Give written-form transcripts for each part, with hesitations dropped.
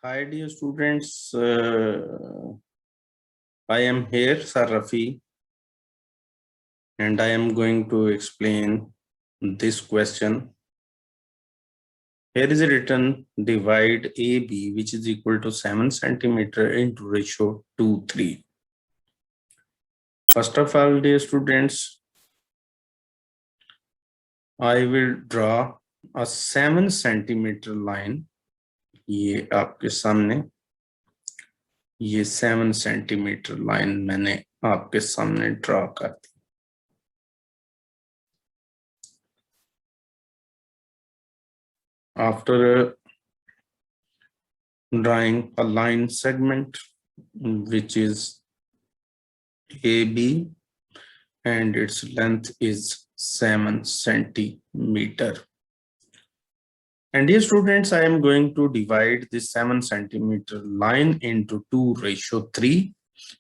Hi dear students, I am here, Sir Rafi, and I am going to explain this question. Here is written divide AB which is equal to 7 centimeter into ratio 2:3. First of all, dear students, I will draw a 7 centimeter line. ये आपके सामने ये 7 centimetre line मैंने आपके सामने draw कर दी। After drawing a line segment which is AB and its length is 7 centimeter. And dear students, I am going to divide this 7 centimeter line into 2:3.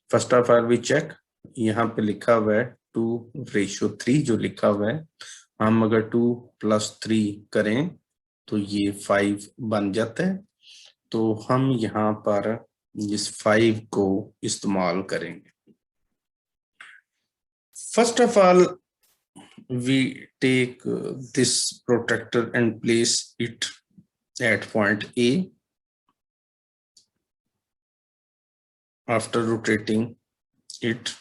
First of all, we check. यहाँ पे लिखा हुआ है 2:3 जो लिखा हुआ है, हम अगर 2 + 3 करें तो ये 5 बन जाता है। तो हम यहाँ पर इस 5 को इस्तेमाल करेंगे। First of all, we take this protractor and place it at point A. After rotating it,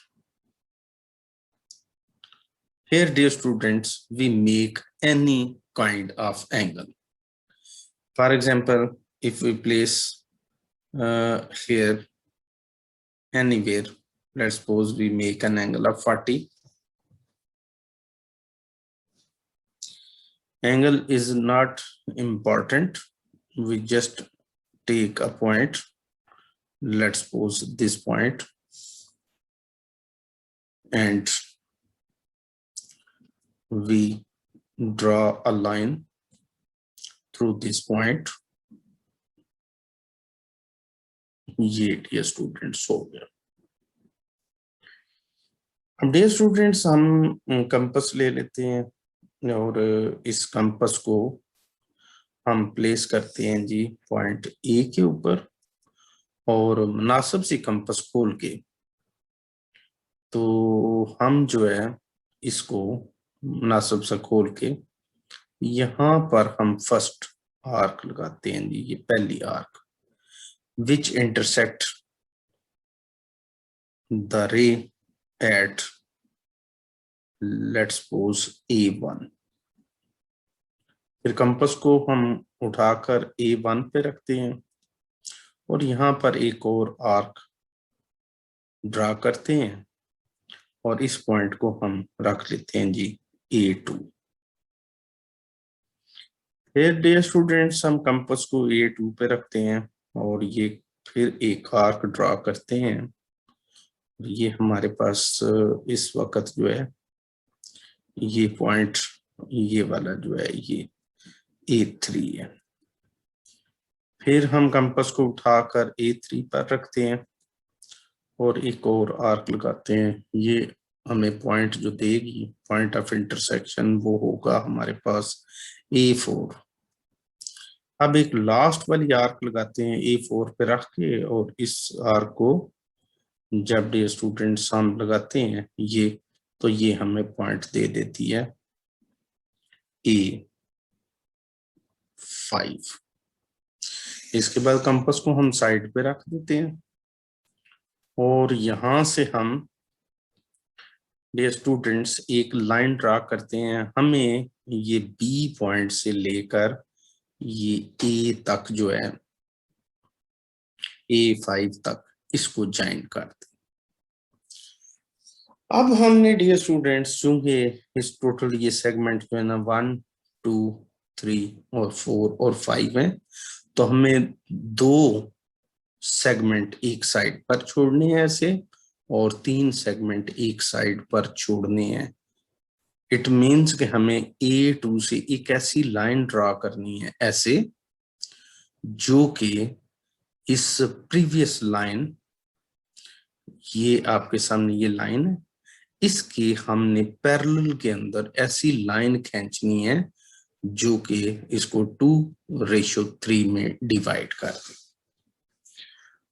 here dear students, we make any kind of angle. For example, if we place here anywhere, let's suppose we make an angle of 40. Angle is not important, we just take a point, let's suppose this point, and we draw a line through this point. ये dear students हो गया। अब dear students हम compass ले लेते हैं और इस कंपास को हम प्लेस करते हैं जी पॉइंट ए के ऊपर और मुनासिब सी कंपास खोल के तो हम जो है इसको मुनासिब सा खोल के यहाँ पर हम फर्स्ट आर्क लगाते हैं जी, ये पहली arc which intersect the ray at let's suppose A1। फिर कंपास को हम उठाकर A1 पे रखते हैं और यहाँ पर एक और आर्क ड्रा करते हैं और इस पॉइंट को हम रख लेते हैं जी A2। फिर डियर स्टूडेंट्स हम कंपास को A2 पे रखते हैं और ये फिर एक आर्क ड्रा करते हैं। ये हमारे पास इस वक्त जो है ये पॉइंट ये वाला जो है ये A3 है। फिर हम कंपास को उठाकर A3 पर रखते हैं और एक और आर्क लगाते हैं। ये हमें पॉइंट जो देगी पॉइंट ऑफ इंटरसेक्शन वो होगा हमारे पास A4। अब एक लास्ट वाली आर्क लगाते हैं A4 पे रख के और इस आर्क को जब डियर स्टूडेंट्स हम लगाते हैं ये तो ये हमें पॉइंट दे देती है A5। इसके बाद कंपास को हम साइड पे रख देते हैं और यहां से हम डियर स्टूडेंट्स एक लाइन ड्रा करते हैं। हमें ये B पॉइंट से लेकर ये A तक जो है A5 तक इसको ज्वाइन कर दें। अब हमने डियर स्टूडेंट्स चूंकि इस टोटल ये सेगमेंट जो है ना 1 2 3 और 4 और 5 है तो हमें 2 सेगमेंट एक साइड पर छोड़ने हैं ऐसे और 3 सेगमेंट एक साइड पर छोड़ने हैं। इट मीन्स कि हमें A2 से एक ऐसी लाइन ड्रा करनी है ऐसे जो कि इस प्रीवियस लाइन ये आपके सामने ये लाइन है इसकी हमने पैरेलल के अंदर ऐसी लाइन खींचनी है जो कि इसको 2:3 में डिवाइड कर दे।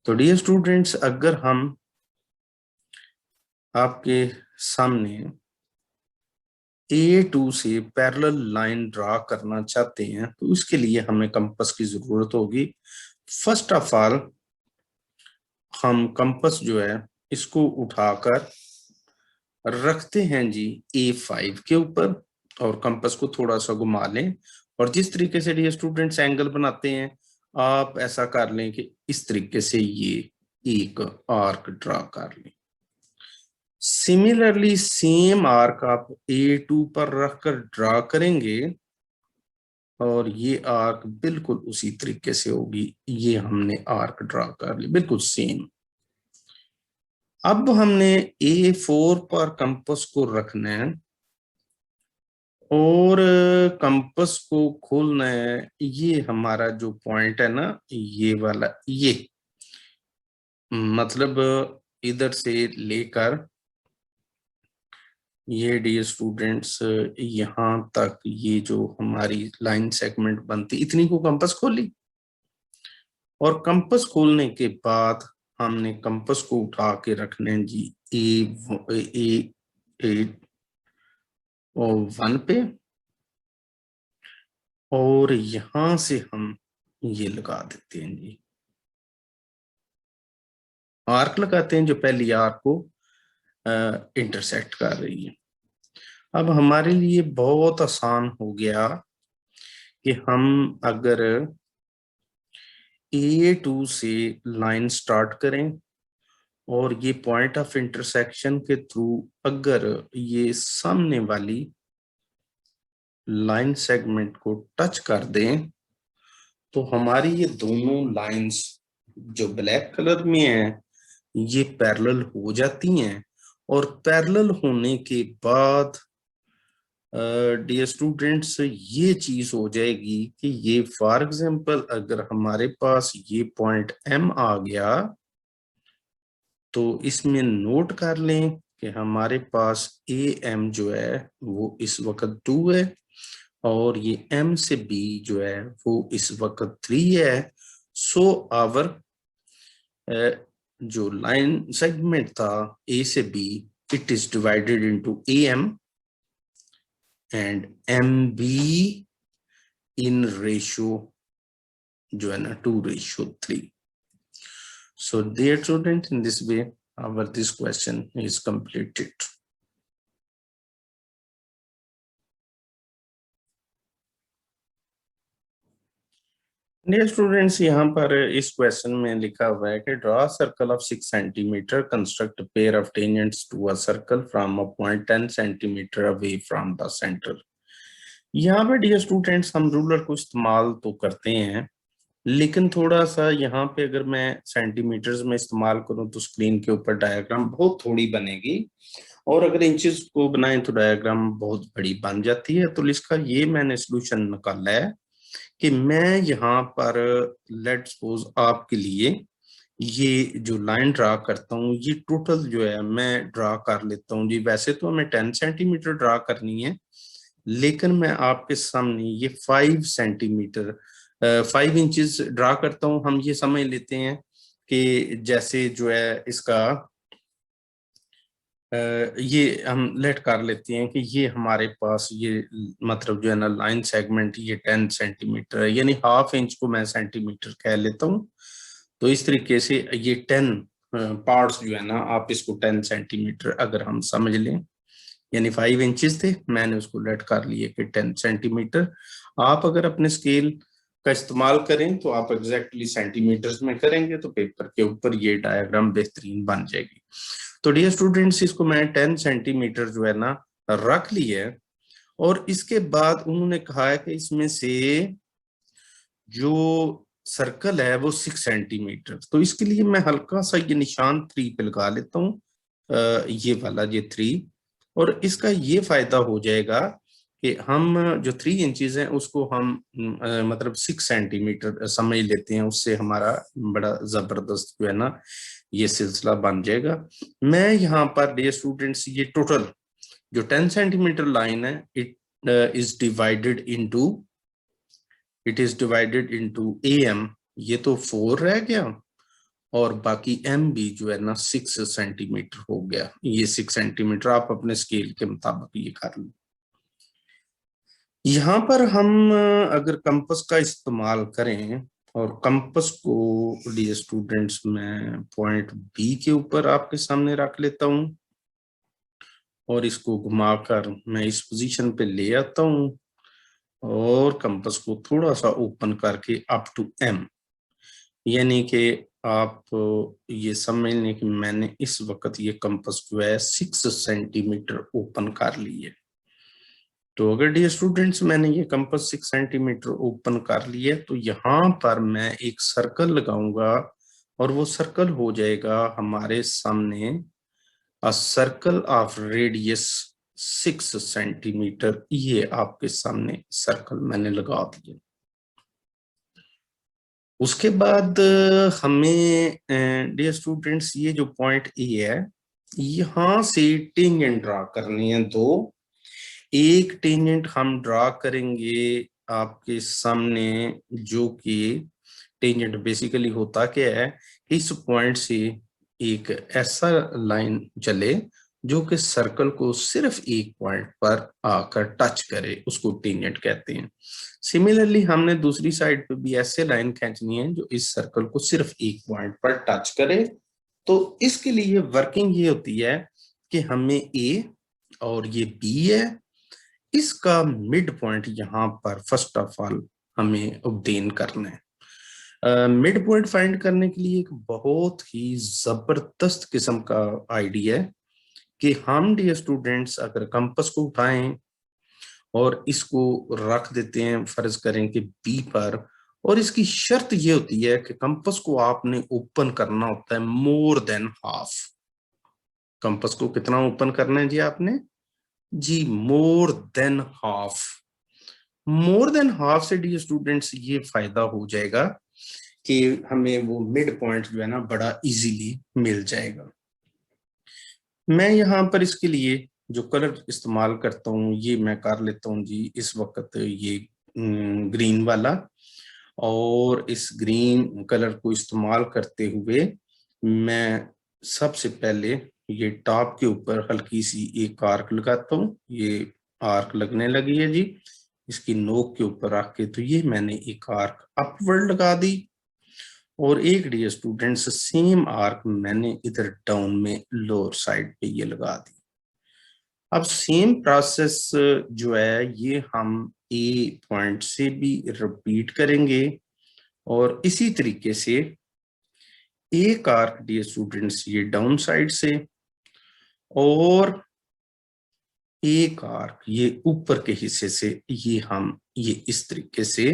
तो डियर स्टूडेंट्स, अगर हम आपके सामने A2 से पैरेलल लाइन ड्रा करना चाहते हैं तो इसके लिए हमें कंपास की जरूरत होगी। फर्स्ट ऑफ ऑल हम कंपास जो है इसको उठाकर रखते हैं जी A5 के ऊपर और कंपास को थोड़ा सा घुमा लें। और जिस तरीके से ये स्टूडेंट्स एंगल बनाते हैं आप ऐसा कर लें कि इस तरीके से ये एक आर्क ड्रा कर लें। सिमिलरली सेम आर्क आप A2 पर रखकर ड्रा करेंगे और ये आर्क बिल्कुल उसी तरीके से होगी। ये हमने आर्क ड्रा कर ली बिल्कुल सेम। अब हमने A4 पर कंपास को रखना है और कंपास को खोलना है। ये हमारा जो पॉइंट है ना, ये वाला, ये मतलब इधर से लेकर ये डियर स्टूडेंट्स यहाँ तक ये जो हमारी लाइन सेगमेंट बनती, इतनी को कंपास खोली। और कंपास खोलने के बाद हमने कंपास को उठा के रखने जी A1 पे और यहां से हम ये लगा देते हैं जी, आर्क लगाते हैं जो पहली आर्क को इंटरसेक्ट कर रही है। अब हमारे लिए बहुत आसान हो गया कि हम अगर A2 से लाइन स्टार्ट करें और ये पॉइंट ऑफ इंटरसेक्शन के थ्रू अगर ये सामने वाली लाइन सेगमेंट को टच कर दें तो हमारी ये दोनों लाइंस जो ब्लैक कलर में है ये पैरेलल हो जाती हैं। और पैरेलल होने के बाद डियर स्टूडेंट्स ये चीज हो जाएगी कि ये फॉर एग्जांपल अगर हमारे पास ये पॉइंट M आ गया तो इसमें नोट कर लें कि हमारे पास AM जो है वो इस वक्त 2 है और ये M से B जो है वो इस वक्त 3 है। सो आवर जो लाइन सेगमेंट था A से B, it is divided into AM and MB in ratio जो है ना 2:3। So dear student, in this way our this question is completed. Dear students, यहाँ पर इस क्वेश्चन में लिखा हुआ है कि draw circle of 6 centimetre, construct pair of tangents to a circle from a point 10 centimetre away from the centre. यहाँ पर डियर स्टूडेंट्स हम रूलर को इस्तेमाल तो करते हैं लेकिन थोड़ा सा यहाँ पे अगर मैं सेंटीमीटर्स में इस्तेमाल करूं तो स्क्रीन के ऊपर डायग्राम बहुत थोड़ी बनेगी और अगर इंचेस को बनाएं तो डायग्राम बहुत बड़ी बन जाती है। तो इसका ये मैंने सोल्यूशन निकाला है कि मैं यहाँ पर लेट्स सपोज आपके लिए ये जो लाइन ड्रा करता हूँ ये टोटल जो है मैं ड्रा कर लेता हूँ जी। वैसे तो हमें 10 सेंटीमीटर ड्रा करनी है लेकिन मैं आपके सामने ये 5 सेंटीमीटर 5 इंचेस ड्रा करता हूँ। हम ये समझ लेते हैं कि जैसे जो है इसका ये हम लेट कर लेते हैं कि ये हमारे पास ये मतलब जो है ना लाइन सेगमेंट ये 10 सेंटीमीटर है, यानी हाफ इंच को मैं सेंटीमीटर कह लेता हूँ। तो इस तरीके से ये 10 पार्ट्स जो है ना आप इसको 10 सेंटीमीटर अगर हम समझ लें, यानी 5 इंचेस थे, मैंने उसको लेट कर लिए कि 10 सेंटीमीटर। आप अगर अपने स्केल का इस्तेमाल करें तो आप एग्जैक्टली सेंटीमीटर्स में करेंगे तो पेपर के ऊपर ये डायग्राम बेहतरीन बन जाएगी। तो डियर स्टूडेंट्स इसको मैं 10 सेंटीमीटर जो है ना रख लिया है और इसके बाद उन्होंने कहा है कि इसमें से जो सर्कल है वो 6 सेंटीमीटर। तो इसके लिए मैं हल्का सा ये निशान 3 पे लगा लेता हूँ, ये वाला ये 3। और इसका ये फायदा हो जाएगा कि हम जो 3 इंचेस हैं उसको हम मतलब 6 सेंटीमीटर समझ लेते हैं, उससे हमारा बड़ा जबरदस्त जो है ना ये सिलसिला बन जाएगा। मैं यहाँ पर डियर स्टूडेंट्स ये टोटल जो 10 सेंटीमीटर लाइन है it is divided into AM, ये तो 4 रह गया और बाकी एम भी जो है ना 6 सेंटीमीटर हो गया। ये 6 सेंटीमीटर आप अपने स्केल के मुताबिक ये कर लो। यहाँ पर हम अगर कंपास का इस्तेमाल करें और कंपास को डियर स्टूडेंट्स मैं पॉइंट बी के ऊपर आपके सामने रख लेता हूँ और इसको घुमाकर मैं इस पोजीशन पे ले आता हूँ और कंपास को थोड़ा सा ओपन करके अप टू एम, यानी कि आप ये समझ लें कि मैंने इस वक्त ये कंपास जो है 6 सेंटीमीटर ओपन कर ली है। तो अगर डियर स्टूडेंट्स मैंने ये कंपास 6 सेंटीमीटर ओपन कर लिया तो यहाँ पर मैं एक सर्कल लगाऊंगा और वो सर्कल हो जाएगा हमारे सामने अ सर्कल ऑफ रेडियस 6 सेंटीमीटर। ये आपके सामने सर्कल मैंने लगा दिया। उसके बाद हमें डियर स्टूडेंट्स ये जो पॉइंट ए है यहाँ से टेंजेंट ड्रा करनी है दो। एक टेंजेंट हम ड्रा करेंगे आपके सामने, जो कि टेंजेंट बेसिकली होता क्या है, इस पॉइंट से एक ऐसा लाइन चले जो कि सर्कल को सिर्फ एक पॉइंट पर आकर टच करे, उसको टेंजेंट कहते हैं। सिमिलरली हमने दूसरी साइड पे भी ऐसे लाइन खींचनी है जो इस सर्कल को सिर्फ एक पॉइंट पर टच करे। तो इसके लिए वर्किंग ये होती है कि हमें ए और ये बी है, इसका मिड पॉइंट यहाँ पर फर्स्ट ऑफ ऑल हमें ऑब्टेन करना है। मिड पॉइंट फाइंड करने के लिए एक बहुत ही जबरदस्त किस्म का आइडिया है कि हम डियर स्टूडेंट्स अगर कंपास को उठाएं और इसको रख देते हैं, फर्ज करें कि बी पर, और इसकी शर्त ये होती है कि कंपास को आपने ओपन करना होता है मोर देन हाफ। कंपास को कितना ओपन करना है जी आपने? जी more than half. More than half से डी स्टूडेंट्स ये फायदा हो जाएगा कि हमें वो मिड पॉइंट जो है ना बड़ा इजीली मिल जाएगा। मैं यहाँ पर इसके लिए जो कलर इस्तेमाल करता हूँ ये मैं कर लेता हूँ जी इस वक्त ये ग्रीन वाला, और इस ग्रीन कलर को इस्तेमाल करते हुए मैं सबसे पहले ये टॉप के ऊपर हल्की सी एक आर्क लगाता हूँ। ये आर्क लगने लगी है जी, इसकी नोक के ऊपर रख के, तो ये मैंने एक आर्क अपवर्ड लगा दी और एक डियर स्टूडेंट्स सेम आर्क मैंने इधर डाउन में लोअर साइड पे ये लगा दी। अब सेम प्रोसेस जो है ये हम ए पॉइंट से भी रिपीट करेंगे और इसी तरीके से एक आर्क डियर स्टूडेंट्स ये डाउन साइड से और एक आर्क ये ऊपर के हिस्से से ये हम ये इस तरीके से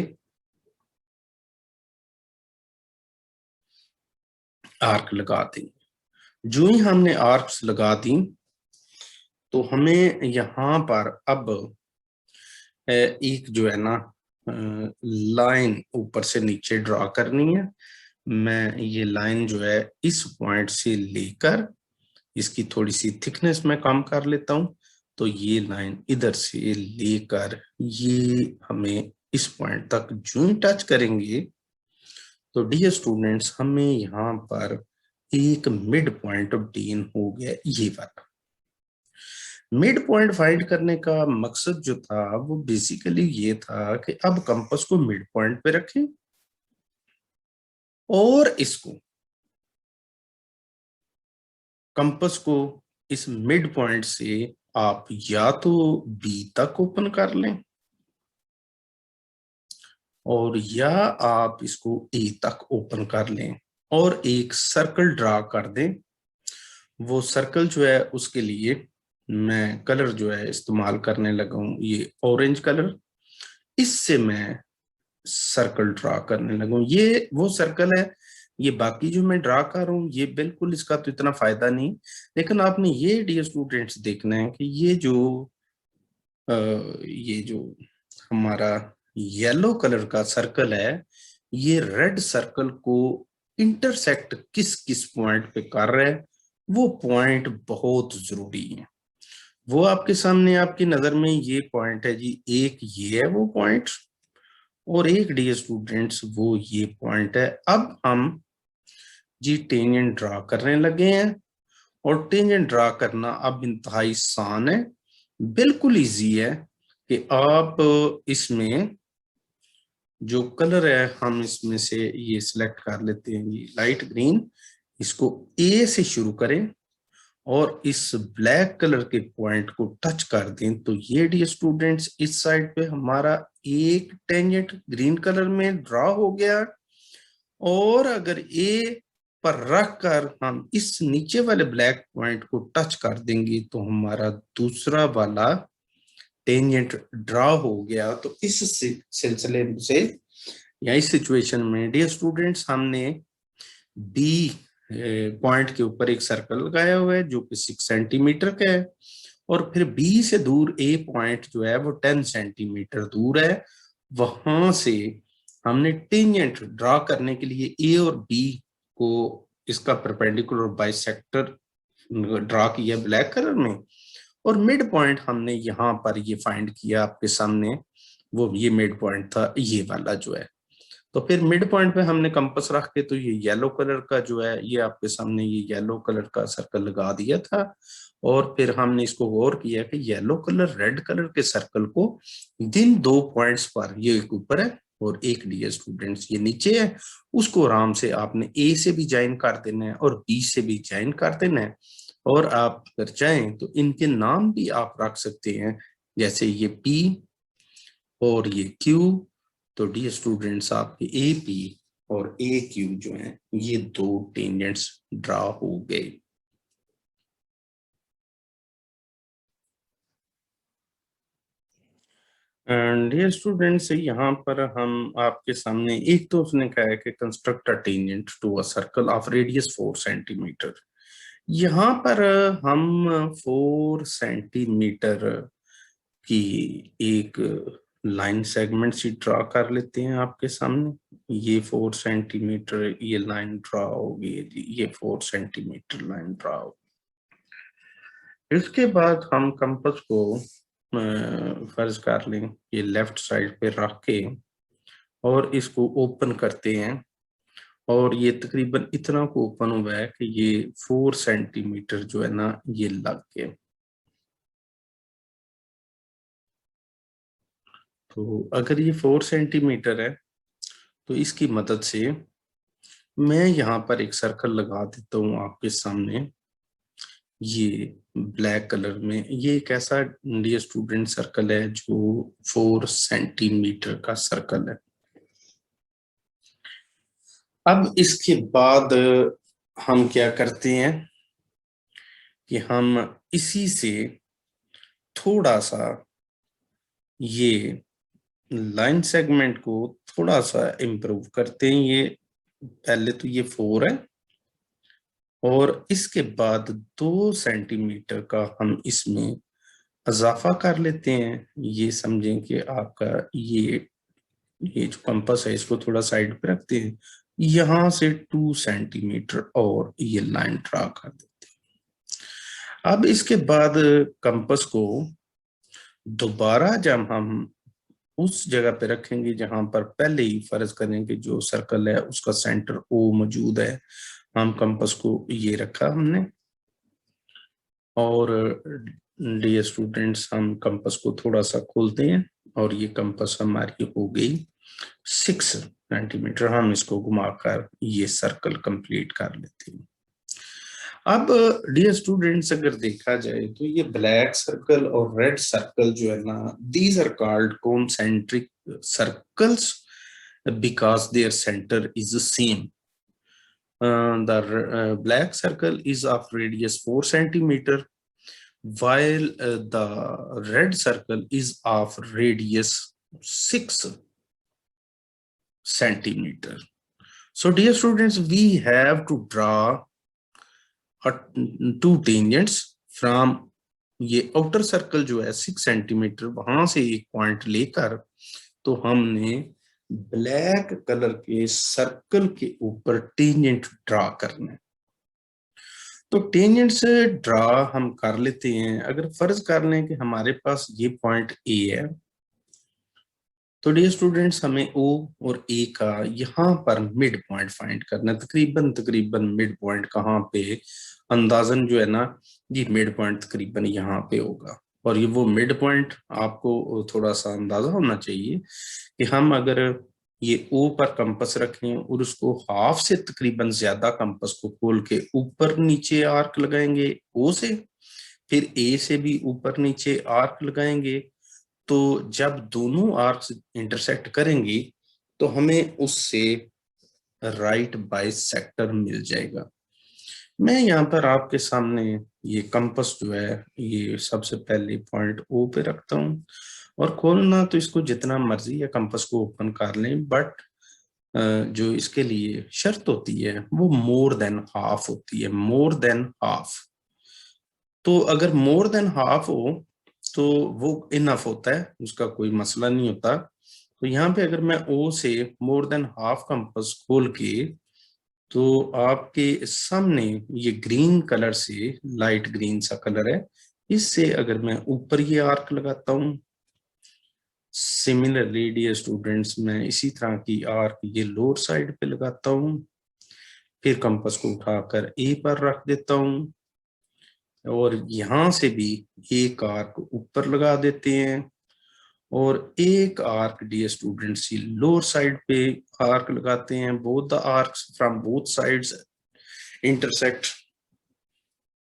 आर्क लगा देंगे। जो ही हमने आर्क्स लगा दी तो हमें यहाँ पर अब एक जो है ना लाइन ऊपर से नीचे ड्रॉ करनी है। मैं ये लाइन जो है इस पॉइंट से लेकर इसकी थोड़ी सी थिकनेस में कम कर लेता हूं, तो ये लाइन इधर से लेकर ये हमें इस पॉइंट तक जो ही टच करेंगे तो डियर स्टूडेंट्स हमें यहाँ पर एक मिड पॉइंट ऑब्टेन हो गया। ये वाला मिड पॉइंट फाइंड करने का मकसद जो था वो बेसिकली ये था कि अब कंपास को मिड पॉइंट पे रखें और इसको कंपास को इस मिड पॉइंट से आप या तो बी तक ओपन कर लें और या आप इसको ए तक ओपन कर लें और एक सर्कल ड्रा कर दें। वो सर्कल जो है उसके लिए मैं कलर जो है इस्तेमाल करने लगा हूं ये ऑरेंज कलर, इससे मैं सर्कल ड्रा करने लगा हूं। ये वो सर्कल है, ये बाकी जो मैं ड्रा कर रहा हूँ ये बिल्कुल इसका तो इतना फायदा नहीं, लेकिन आपने ये डियर स्टूडेंट्स देखना है कि ये जो हमारा येलो कलर का सर्कल है ये रेड सर्कल को इंटरसेक्ट किस किस पॉइंट पे कर रहा है, वो पॉइंट बहुत जरूरी है। वो आपके सामने आपकी नजर में ये पॉइंट है जी, एक ये है वो पॉइंट और एक डियर स्टूडेंट्स वो ये पॉइंट है। अब हम जी टेंजेंट ड्रा करने लगे हैं और टेंजेंट ड्रा करना अब इंतहाई आसान है, बिल्कुल इजी है कि आप इसमें जो कलर है हम इसमें से ये सिलेक्ट कर लेते हैं, ये लाइट ग्रीन, इसको ए से शुरू करें और इस ब्लैक कलर के पॉइंट को टच कर दें तो ये डियर स्टूडेंट्स इस साइड पे हमारा एक टेंजेंट ग्रीन कलर में ड्रा हो गया। और अगर ए पर रख कर हम इस नीचे वाले ब्लैक पॉइंट को टच कर देंगे तो हमारा दूसरा वाला टेंजेंट ड्रा हो गया। तो इस सिलसिले से या इस सिचुएशन में डियर स्टूडेंट्स हमने बी पॉइंट के ऊपर एक सर्कल लगाया हुआ है जो कि 6 सेंटीमीटर का है और फिर बी से दूर ए पॉइंट जो है वो 10 सेंटीमीटर दूर है। वहां से हमने टेंजेंट ड्रा करने के लिए ए और बी को इसका परपेंडिकुलर बाइसेक्टर ड्रा किया ब्लैक कलर में और मिड पॉइंट हमने यहाँ पर ये फाइंड किया आपके सामने, वो ये मिड पॉइंट था ये वाला जो है। तो फिर मिड पॉइंट पे हमने कंपास रख के तो ये येलो कलर का जो है ये आपके सामने ये येलो कलर का सर्कल लगा दिया था और फिर हमने इसको गौर किया कि येलो कलर रेड कलर के सर्कल को जिन दो पॉइंट्स पर, ये एक ऊपर है और एक डियर स्टूडेंट्स ये नीचे है, उसको आराम से आपने ए से भी ज्वाइन कर देना है और बी से भी ज्वाइन कर देना है। और आप अगर चाहें तो इनके नाम भी आप रख सकते हैं, जैसे ये पी और ये क्यू। तो डियर स्टूडेंट्स आपके ए पी और ए क्यू जो हैं ये दो टेंजेंट्स ड्रा हो गए। डियर स्टूडेंट्स यहाँ पर हम आपके सामने एक तो उसने कहा है कि construct a tangent to a circle of radius 4 centimetre. यहाँ पर हम 4 सेंटीमीटर की एक लाइन सेगमेंट सी ड्रा कर लेते हैं आपके सामने। ये 4 सेंटीमीटर ये लाइन ड्रा होगी, ये 4 सेंटीमीटर लाइन ड्रा होगी। इसके बाद हम कंपास को फर्ज कर लें ये लेफ्ट साइड पे रख के और इसको ओपन करते हैं और ये तकरीबन इतना को ओपन हुआ है कि ये 4 सेंटीमीटर जो है ना ये लग गया। तो अगर ये 4 सेंटीमीटर है तो इसकी मदद से मैं यहाँ पर एक सर्कल लगा देता हूँ आपके सामने। ये ब्लैक कलर में ये एक ऐसा डियर स्टूडेंट सर्कल है जो 4 सेंटीमीटर का सर्कल है। अब इसके बाद हम क्या करते हैं कि हम इसी से थोड़ा सा ये लाइन सेगमेंट को थोड़ा सा इम्प्रूव करते हैं। ये पहले तो ये 4 है और इसके बाद 2 सेंटीमीटर का हम इसमें इजाफा कर लेते हैं। ये समझें कि आपका ये जो कंपास है इसको थोड़ा साइड पे रखते हैं, यहां से 2 सेंटीमीटर और ये लाइन ड्रा कर देते हैं। अब इसके बाद कंपास को दोबारा जब हम उस जगह पे रखेंगे जहां पर पहले ही फर्ज करें कि जो सर्कल है उसका सेंटर ओ मौजूद है, हम कंपास को ये रखा हमने और डियर स्टूडेंट्स हम कंपास को थोड़ा सा खोलते हैं और ये कंपास हमारी हो गई 6 सेंटीमीटर। हम इसको घुमाकर ये सर्कल कंप्लीट कर लेते हैं। अब डियर स्टूडेंट्स अगर देखा जाए तो ये ब्लैक सर्कल और रेड सर्कल जो है ना these are called concentric circles because their centre is same. The black circle is of radius 4 centimeter, while the red circle is of radius 6 centimeter. So dear students, we have to draw two tangents from ये outer circle जो है 6 centimetre वहां से एक point लेकर तो हमने black colour के सर्कल के ऊपर टेंजेंट ड्रा करना है। तो टेंजेंट से ड्रा हम कर लेते हैं। अगर फर्ज कर लें कि हमारे पास ये पॉइंट ए है तो डियर स्टूडेंट्स, हमें ओ और ए का यहाँ पर मिड पॉइंट फाइंड करना है। तकरीबन मिड पॉइंट कहाँ पे, अंदाजन जो है ना, ये मिड पॉइंट तकरीबन यहाँ पे होगा। और ये वो मिड पॉइंट आपको थोड़ा सा अंदाजा होना चाहिए कि हम अगर ये ओ पर कंपस रखें और उसको हाफ से तकरीबन ज्यादा कंपस को खोल के ऊपर नीचे आर्क लगाएंगे ओ से, फिर ए से भी ऊपर नीचे आर्क लगाएंगे, तो जब दोनों आर्क्स इंटरसेक्ट करेंगी तो हमें उससे राइट बाइसेक्टर मिल जाएगा। मैं यहाँ पर आपके सामने ये कंपस जो है ये सबसे पहले पॉइंट ओ पे रखता हूँ, और खोलना तो इसको जितना मर्जी है कंपस को ओपन कर लें, बट जो इसके लिए शर्त होती है वो मोर देन हाफ होती है, मोर देन हाफ। तो अगर मोर देन हाफ हो तो वो इनफ होता है, उसका कोई मसला नहीं होता। तो यहाँ पे अगर मैं ओ से मोर देन हाफ कंपास खोल के, तो आपके सामने ये ग्रीन कलर से, लाइट ग्रीन सा कलर है, इससे अगर मैं ऊपर ये आर्क लगाता हूँ, सिमिलरली डियर स्टूडेंट्स मैं इसी तरह की आर्क ये लोअर साइड पे लगाता हूँ, फिर कंपास को उठाकर ए पर रख देता हूँ, और यहां से भी एक आर्क ऊपर लगा देते हैं, और एक arc dear students lower side पे आर्क लगाते हैं। Both the arcs from both sides intersect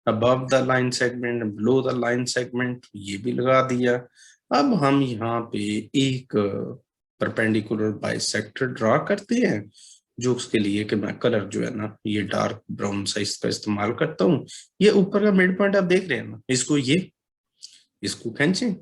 above the line segment, below the line segment, ये भी लगा दिया। अब हम यहाँ पे एक परपेंडिकुलर बाइसेक्टर ड्रा करते हैं, जो उसके लिए कि मैं कलर जो है ना ये डार्क ब्राउन सा इसका इस्तेमाल करता हूँ। ये ऊपर का मिड पॉइंट आप देख रहे हैं ना, इसको खींचें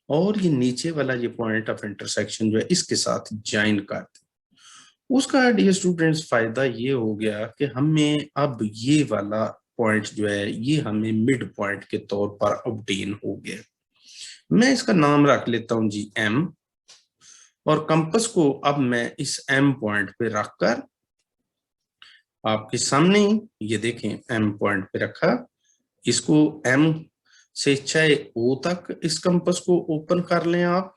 और ये नीचे वाला ये पॉइंट ऑफ इंटरसेक्शन जो है इसके साथ ज्वाइन कर दें। उसका डियर स्टूडेंट्स फायदा ये हो गया कि हमें अब ये वाला पॉइंट जो है ये हमें मिड पॉइंट के तौर पर ऑब्टेन हो गया। मैं इसका नाम रख लेता हूं जी एम, और कंपास को अब मैं इस एम पॉइंट पे रखकर आपके सामने ही ये देखें एम पॉइंट पे रखा, इसको एम से चाहे ओ तक इस कंपास को ओपन कर लें आप,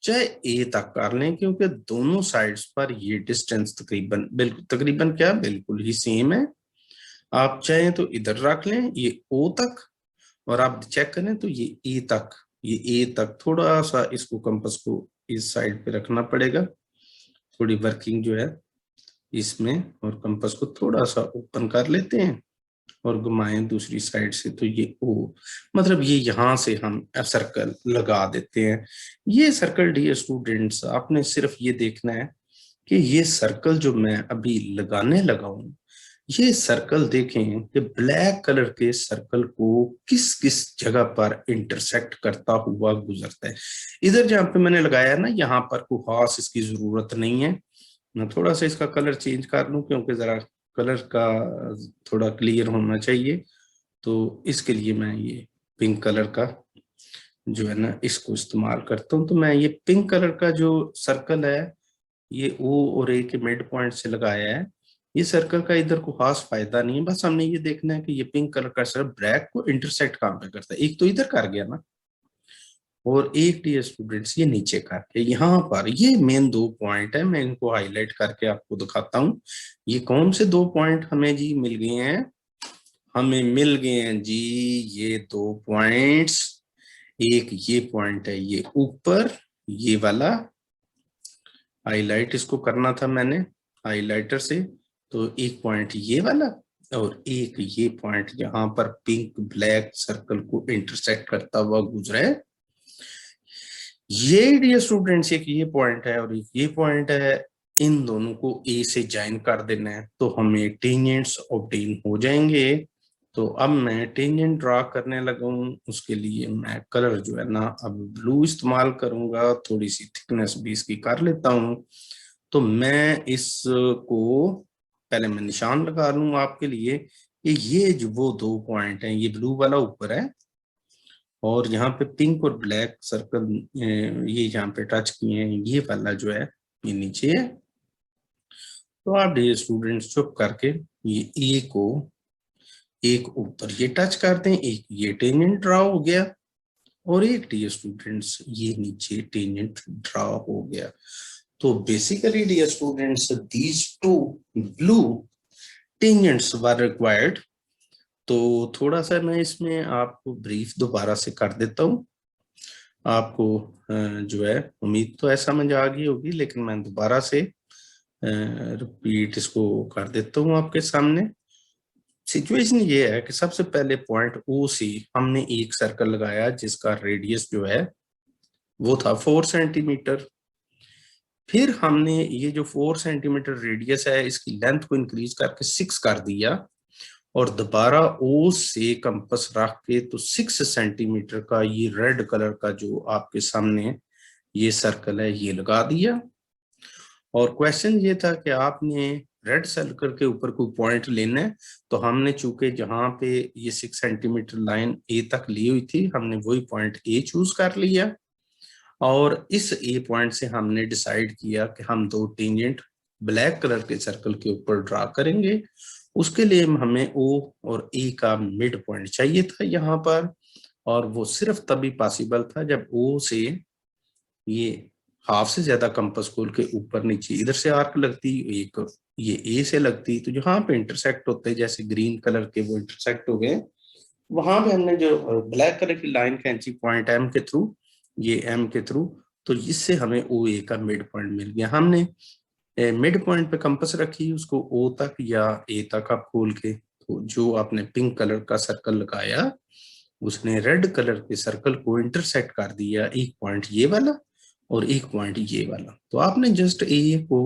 चाहे ए तक कर लें, क्योंकि दोनों साइड्स पर ये डिस्टेंस तकरीबन क्या बिल्कुल ही सेम है। आप चाहें तो इधर रख लें ये ओ तक, और आप चेक करें तो ये ए तक थोड़ा सा इसको कंपास को इस साइड पे रखना पड़ेगा, थोड़ी वर्किंग जो है इसमें, और कंपास को थोड़ा सा ओपन कर लेते हैं और घुमाएं दूसरी साइड से, तो ये ओ, मतलब ये यहां से हम सर्कल लगा देते हैं। ये सर्कल डियर स्टूडेंट्स आपने सिर्फ ये देखना है कि ये सर्कल जो मैं अभी लगाने लगा हूं, ये सर्कल देखें कि ब्लैक कलर के सर्कल को किस किस जगह पर इंटरसेक्ट करता हुआ गुजरता है। इधर जहां पे मैंने लगाया ना, यहाँ पर कोई खास इसकी जरूरत नहीं है। मैं थोड़ा सा इसका कलर चेंज कर लूं, क्योंकि जरा कलर का थोड़ा क्लियर होना चाहिए, तो इसके लिए मैं ये पिंक कलर का जो है ना इसको इस्तेमाल करता हूँ। तो मैं ये पिंक कलर का जो सर्कल है ये ओ और ए के मिड पॉइंट से लगाया है। ये सर्कल का इधर को खास फायदा नहीं है, बस हमने ये देखना है कि ये पिंक कलर का सर्कल ब्लैक को इंटरसेक्ट कहाँ पे करता है। एक तो इधर कर गया ना, और एक डियर स्टूडेंट्स ये नीचे करके यहाँ पर, ये मेन दो पॉइंट है, मैं इनको हाईलाइट करके आपको दिखाता हूँ। ये कौन से दो पॉइंट हमें जी मिल गए हैं, हमें मिल गए हैं जी ये दो पॉइंट्स। एक ये पॉइंट है ये ऊपर, ये वाला हाईलाइट इसको करना था मैंने हाइलाइटर से, तो एक पॉइंट ये वाला, और एक ये पॉइंट यहाँ पर पिंक ब्लैक सर्कल को इंटरसेक्ट करता हुआ गुजरा है। ये डियर स्टूडेंट्स एक ये पॉइंट है और एक ये पॉइंट है, इन दोनों को ए से ज्वाइन कर देना है तो हमें टेंजेंट्स ऑब्टेन हो जाएंगे। तो अब मैं टेंजेंट ड्रा करने लगा हूं, उसके लिए मैं कलर जो है ना अब ब्लू इस्तेमाल करूंगा, थोड़ी सी थिकनेस भी इसकी कर लेता हूं। तो मैं इसको पहले मैं निशान लगा लूं आपके लिए कि ये जो वो दो पॉइंट हैं, ये ब्लू वाला ऊपर है और यहाँ पे पिंक और ब्लैक सर्कल ये यहाँ पे टच किए हैं, ये वाला जो है ये नीचे है। तो आप ये स्टूडेंट्स चुप करके ये ए को एक ऊपर ये टच कर दें, एक ये टेंजेंट ड्रा हो गया, और एक डियर स्टूडेंट्स ये नीचे टेंजेंट ड्रा हो गया। तो basically dear students these two blue tangents were required. तो थोड़ा सा मैं इसमें आपको ब्रीफ दोबारा से कर देता हूँ। आपको जो है उम्मीद तो ऐसा समझ आ गई होगी, लेकिन मैं दोबारा से रिपीट इसको कर देता हूँ आपके सामने। सिचुएशन ये है कि सबसे पहले पॉइंट ओ से हमने एक सर्कल लगाया जिसका रेडियस जो है वो था 4 सेंटीमीटर। फिर हमने ये जो 4 सेंटीमीटर रेडियस है इसकी लेंथ को इंक्रीज करके 6 कर दिया, और दोबारा ओ से कंपास रख के तो 6 सेंटीमीटर का ये रेड कलर का जो आपके सामने ये सर्कल है ये लगा दिया। और क्वेश्चन ये था कि आपने रेड सर्कल के ऊपर कोई पॉइंट लेना है, तो हमने चूंकि जहां पे ये 6 सेंटीमीटर लाइन ए तक ली हुई थी हमने वही पॉइंट ए चूज कर लिया, और इस ए पॉइंट से हमने डिसाइड किया कि हम दो टेंजेंट ब्लैक कलर के सर्कल के ऊपर ड्रा करेंगे। उसके लिए हमें ओ और ए का मिड पॉइंट चाहिए था यहाँ पर, और वो सिर्फ तभी पॉसिबल था जब ओ से ये हाफ से ज्यादा कंपास खोल के ऊपर नीचे इधर से आर्क लगती, एक ये ए से लगती, तो जहां पे इंटरसेक्ट होते जैसे ग्रीन कलर के वो इंटरसेक्ट हो गए, वहां पे हमने जो ब्लैक कलर की लाइन खींची पॉइंट एम के थ्रू, ये एम के थ्रू, तो इससे हमें ओ ए का मिड पॉइंट मिल गया। हमने मिड पॉइंट पे कंपास रखी, उसको ओ तक या ए तक आप खोल के, तो जो आपने पिंक कलर का सर्कल लगाया उसने रेड कलर के सर्कल को इंटरसेक्ट कर दिया, एक पॉइंट ये वाला और एक पॉइंट ये वाला। तो आपने जस्ट ए को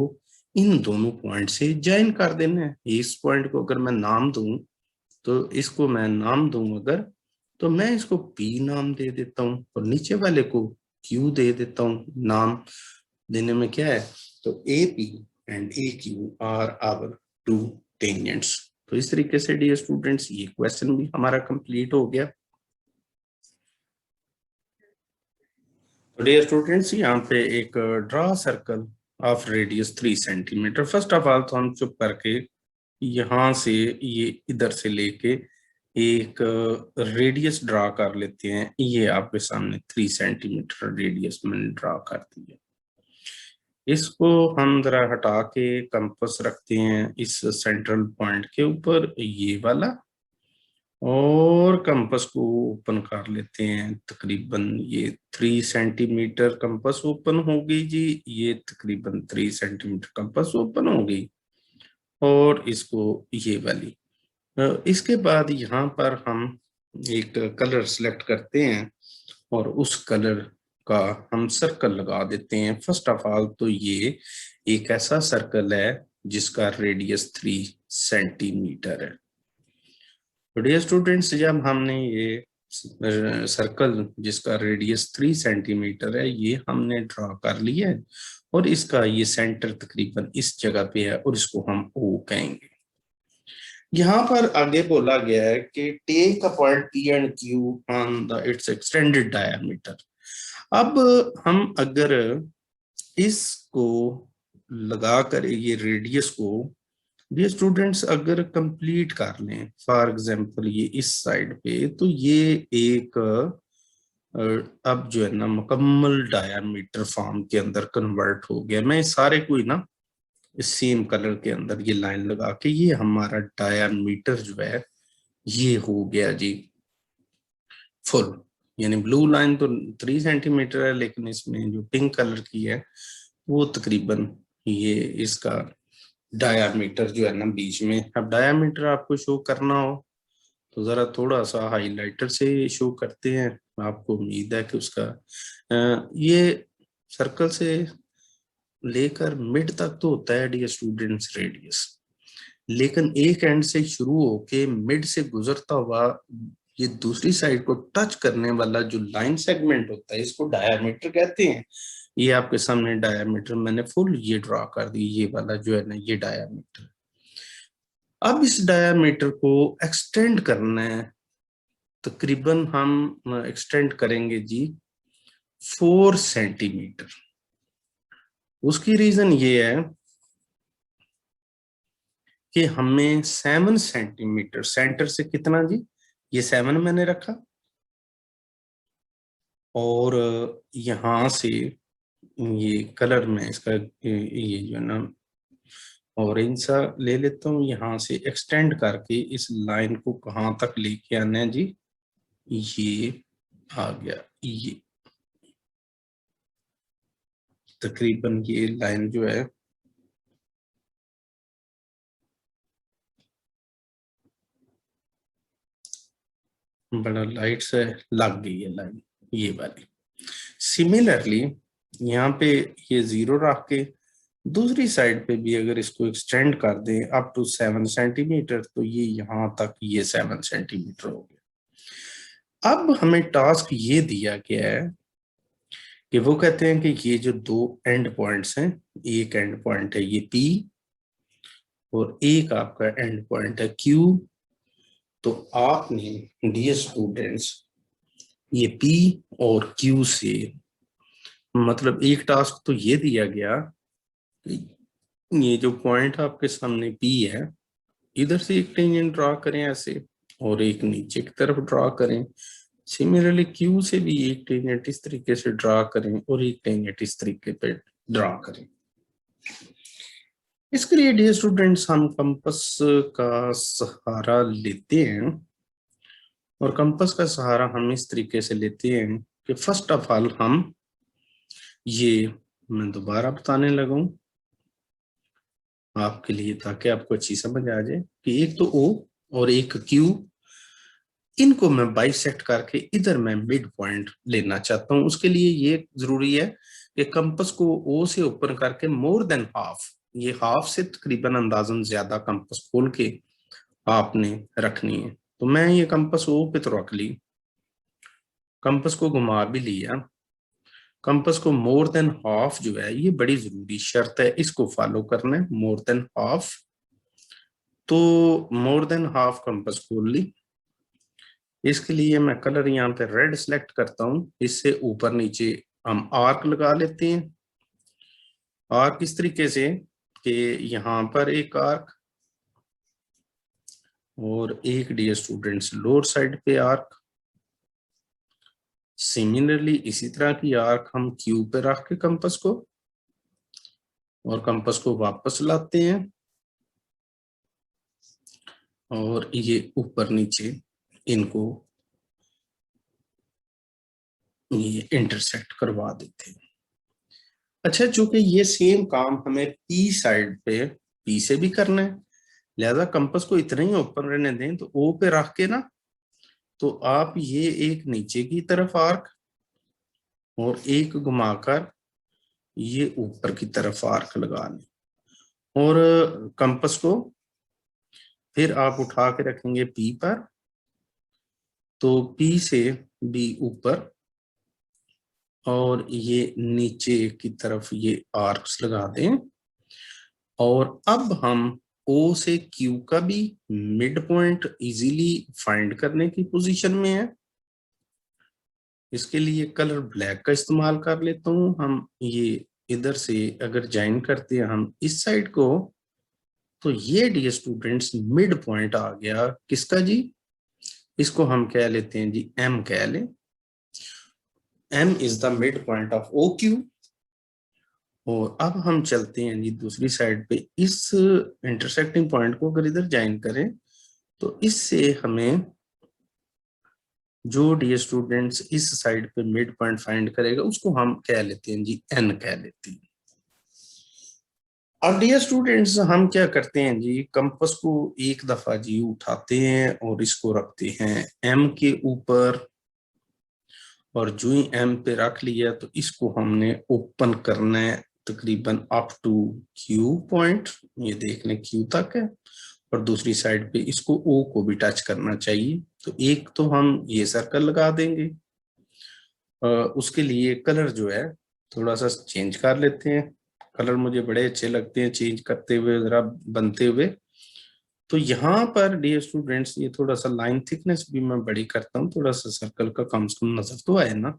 इन दोनों पॉइंट से ज्वाइन कर देना है। इस पॉइंट को अगर मैं नाम दूं, तो इसको मैं नाम दूं अगर, तो मैं इसको पी नाम दे देता हूँ और नीचे वाले को क्यू दे देता हूँ। नाम देने में क्या है, तो A P and A Q are our two tangents. तो इस तरीके से डियर स्टूडेंट्स ये क्वेश्चन भी हमारा कंप्लीट हो गया। तो डियर स्टूडेंट्स यहाँ पे एक draw circle of radius 3 centimetre. First of all तो हम चुप करके यहाँ से ये इधर से लेके एक रेडियस ड्रा कर लेते हैं। ये आपके सामने 3 सेंटीमीटर रेडियस मैंने ड्रा कर दिया। इसको हम जरा हटा के कंपास रखते हैं इस सेंट्रल पॉइंट के ऊपर, ये वाला, और कंपास को ओपन कर लेते हैं। तकरीबन ये 3 सेंटीमीटर कंपास ओपन हो गई जी, ये तकरीबन 3 सेंटीमीटर कंपास ओपन हो गई, और इसको ये वाली इसके बाद यहाँ पर हम एक कलर सिलेक्ट करते हैं और उस कलर का हम सर्कल लगा देते हैं। फर्स्ट ऑफ ऑल तो ये एक ऐसा सर्कल है जिसका रेडियस 3 सेंटीमीटर है। तो डियर स्टूडेंट्स जब हमने ये सर्कल जिसका रेडियस 3 सेंटीमीटर है ये हमने ड्रॉ कर लिया है, और इसका ये सेंटर तकरीबन इस जगह पे है और इसको हम ओ कहेंगे। यहाँ पर आगे बोला गया है कि take a point P and Q on the its extended diameter. अब हम अगर इसको लगा कर ये रेडियस को ये स्टूडेंट्स अगर कंप्लीट कर लें, फॉर एग्जांपल ये इस साइड पे, तो ये एक अब जो है ना मुकम्मल डायमीटर फॉर्म के अंदर कन्वर्ट हो गया। मैं सारे को ही ना इस सेम कलर के अंदर ये लाइन लगा के ये हमारा डायमीटर जो है ये हो गया जी फुल। यानी ब्लू लाइन तो 3 सेंटीमीटर है, लेकिन इसमें जो पिंक कलर की है वो तकरीबन ये इसका डायामीटर जो है ना बीच में। अब डायामीटर आपको शो करना हो तो जरा थोड़ा सा हाइलाइटर से शो करते हैं। आपको उम्मीद है कि उसका ये सर्कल से लेकर मिड तक तो होता है डियर स्टूडेंट्स रेडियस, लेकिन एक एंड से शुरू होके मिड से गुजरता हुआ ये दूसरी साइड को टच करने वाला जो लाइन सेगमेंट होता है इसको डायामीटर कहते हैं। ये आपके सामने डायामीटर मैंने फुल ये ड्रॉ कर दी, ये वाला जो है ना ये डायामीटर। अब इस डायामीटर को एक्सटेंड करना है, तकरीबन हम एक्सटेंड करेंगे जी 4 सेंटीमीटर। उसकी रीजन ये है कि हमें 7 सेंटीमीटर सेंटर से कितना जी, ये 7 मैंने रखा, और यहाँ से ये कलर में इसका ये जो है ना ऑरेंज सा ले लेता हूँ, यहाँ से एक्सटेंड करके इस लाइन को कहाँ तक लेके आना है जी, ये आ गया, ये तकरीबन ये लाइन जो है बड़ा लाइट से लग गई है लाइन ये वाली। सिमिलरली यहाँ पे ये 0 रख के दूसरी साइड पे भी अगर इसको एक्सटेंड कर दें अप टू 7 सेंटीमीटर, तो ये यहाँ तक ये 7 सेंटीमीटर हो गया। अब हमें टास्क ये दिया गया है कि वो कहते हैं कि ये जो दो एंड पॉइंट्स हैं, एक एंड पॉइंट है ये P और एक आपका एंड पॉइंट है Q। तो आपने डियर स्टूडेंट्स ये P और Q से मतलब एक टास्क तो ये दिया गया, ये जो पॉइंट आपके सामने P है, इधर से एक टेंजेंट ड्रा करें ऐसे और एक नीचे की तरफ ड्रा करें। सिमिलरली Q से भी एक टेंजेंट इस तरीके से ड्रा करें और एक टेंजेंट इस तरीके पे ड्रा करें। इसके लिए डियर स्टूडेंट्स हम कंपास का सहारा लेते हैं और कंपास का सहारा हम इस तरीके से लेते हैं कि फर्स्ट ऑफ ऑल हम ये मैं दोबारा बताने लगा हूं आपके लिए ताकि आपको अच्छी समझ आ जाए कि एक तो O और एक Q, इनको मैं बाइसेक्ट करके इधर मैं मिड पॉइंट लेना चाहता हूं। उसके लिए ये जरूरी है कि कंपास को O से ऊपर करके मोर देन हाफ, ये हाफ से तकरीबन अंदाजन ज्यादा कंपास खोल के आपने रखनी है। तो मैं ये कंपास O पे तो रख ली, कंपास को घुमा भी लिया, कंपास को मोर देन हाफ जो है ये बड़ी जरूरी शर्त है, इसको फॉलो करना है, मोर देन हाफ। तो मोर देन हाफ कंपास खोल ली। इसके लिए मैं कलर यहाँ पे रेड सिलेक्ट करता हूँ, इससे ऊपर नीचे हम आर्क लगा लेते हैं। आर्क इस तरीके से कि यहाँ पर एक आर्क और एक डियर स्टूडेंट्स लोअर साइड पे आर्क। सिमिलरली इसी तरह की आर्क हम क्यू पे रख के कंपास को और कंपास को वापस लाते हैं और ये ऊपर नीचे इनको ये इंटरसेक्ट करवा देते हैं। अच्छा, चूंकि ये सेम काम हमें पी साइड पे पी से भी करना है, लिहाजा कंपास को इतना ही ऊपर रहने दें। तो ओ पे रख के ना, तो आप ये एक नीचे की तरफ आर्क और एक घुमाकर ये ऊपर की तरफ आर्क लगा लें और कंपास को फिर आप उठा के रखेंगे पी पर, तो पी से भी ऊपर और ये नीचे की तरफ ये आर्क्स लगा दें। और अब हम O से Q का भी मिड पॉइंट इजीली फाइंड करने की पोजीशन में है। इसके लिए कलर ब्लैक का इस्तेमाल कर लेता हूं। हम ये इधर से अगर ज्वाइन करते हैं हम इस साइड को, तो ये डियर स्टूडेंट्स मिड पॉइंट आ गया किसका जी, इसको हम कह लेते हैं जी M कह लें। M is the mid point of OQ। और अब हम चलते हैं जी दूसरी साइड पे, इस इंटरसेक्टिंग पॉइंट को अगर इधर ज्वाइन करें तो इससे हमें जो डियर स्टूडेंट्स इस साइड पे मिड पॉइंट फाइंड करेगा उसको हम कह लेते हैं जी N कह लेते हैं। अब डियर स्टूडेंट्स हम क्या करते हैं जी, कंपास को एक दफा जी उठाते हैं और इसको रखते हैं M के ऊपर, और जो ही M पे रख लिया तो इसको हमने ओपन करना है तकरीबन अप टू Q पॉइंट, ये देख लें Q तक है, और दूसरी साइड पे इसको O को भी टच करना चाहिए। तो एक तो हम ये सर्कल लगा देंगे, उसके लिए कलर जो है थोड़ा सा चेंज कर लेते हैं। कलर मुझे बड़े अच्छे लगते हैं चेंज करते हुए, जरा बनते हुए। तो यहाँ पर डियर स्टूडेंट्स ये थोड़ा सा लाइन थिकनेस भी मैं बड़ी करता हूँ, थोड़ा सा सर्कल का कम से कम नजर तो आए ना।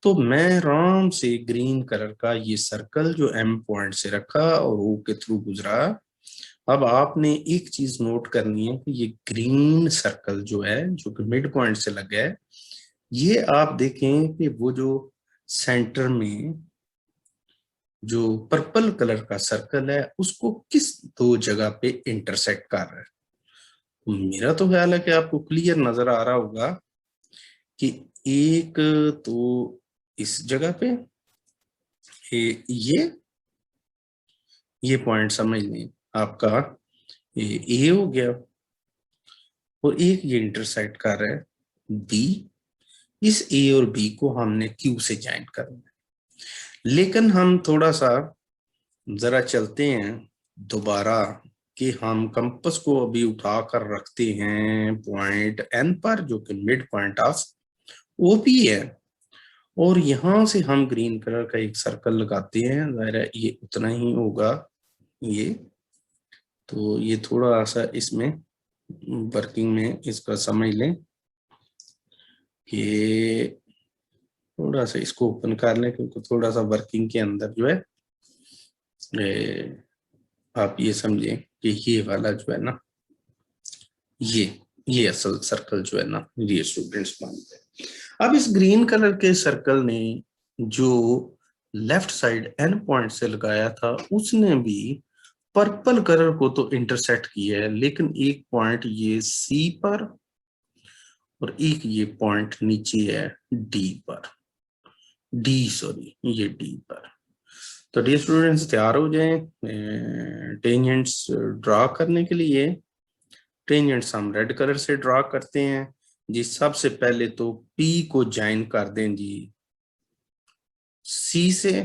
तो मैं आराम से ग्रीन कलर का ये सर्कल जो M पॉइंट से रखा और O के थ्रू गुजरा। अब आपने एक चीज नोट करनी है कि ये ग्रीन सर्कल जो है जो कि मिड पॉइंट से लगा है, ये आप देखें कि वो जो सेंटर में जो पर्पल कलर का सर्कल है उसको किस दो जगह पे इंटरसेक्ट कर रहा है। मेरा तो ख्याल है कि आपको क्लियर नजर आ रहा होगा कि एक तो इस जगह पे ये पॉइंट समझ लें आपका ए हो गया, और एक ये इंटरसेक्ट कर रहा है बी। इस ए और बी को हमने क्यू से ज्वाइन करना है। लेकिन हम थोड़ा सा जरा चलते हैं दोबारा कि हम कंपास को अभी उठा कर रखते हैं पॉइंट एन पर, जो कि मिड पॉइंट ऑफ ओपी है, और यहां से हम ग्रीन कलर का एक सर्कल लगाते हैं। ज़ाहिर है ये उतना ही होगा ये, तो ये थोड़ा सा इसमें वर्किंग में इसका समझ लें कि थोड़ा सा इसको ओपन कर लें, क्योंकि थोड़ा सा वर्किंग के अंदर जो है आप ये समझें कि ये वाला जो है ना, ये असल सर्कल जो है ना ये स्टूडेंट्स मानते हैं। अब इस ग्रीन कलर के सर्कल ने जो लेफ्ट साइड एंड पॉइंट से लगाया था उसने भी पर्पल कलर को तो इंटरसेक्ट किया है, लेकिन एक पॉइंट ये सी पर और एक ये पॉइंट नीचे है डी पर, ये डी पर। तो डियर स्टूडेंट्स तैयार हो जाएं टेंजेंट्स ड्रा करने के लिए। टेंजेंट्स हम रेड कलर से ड्रा करते हैं जी। सबसे पहले तो P को ज्वाइन कर दें जी C से,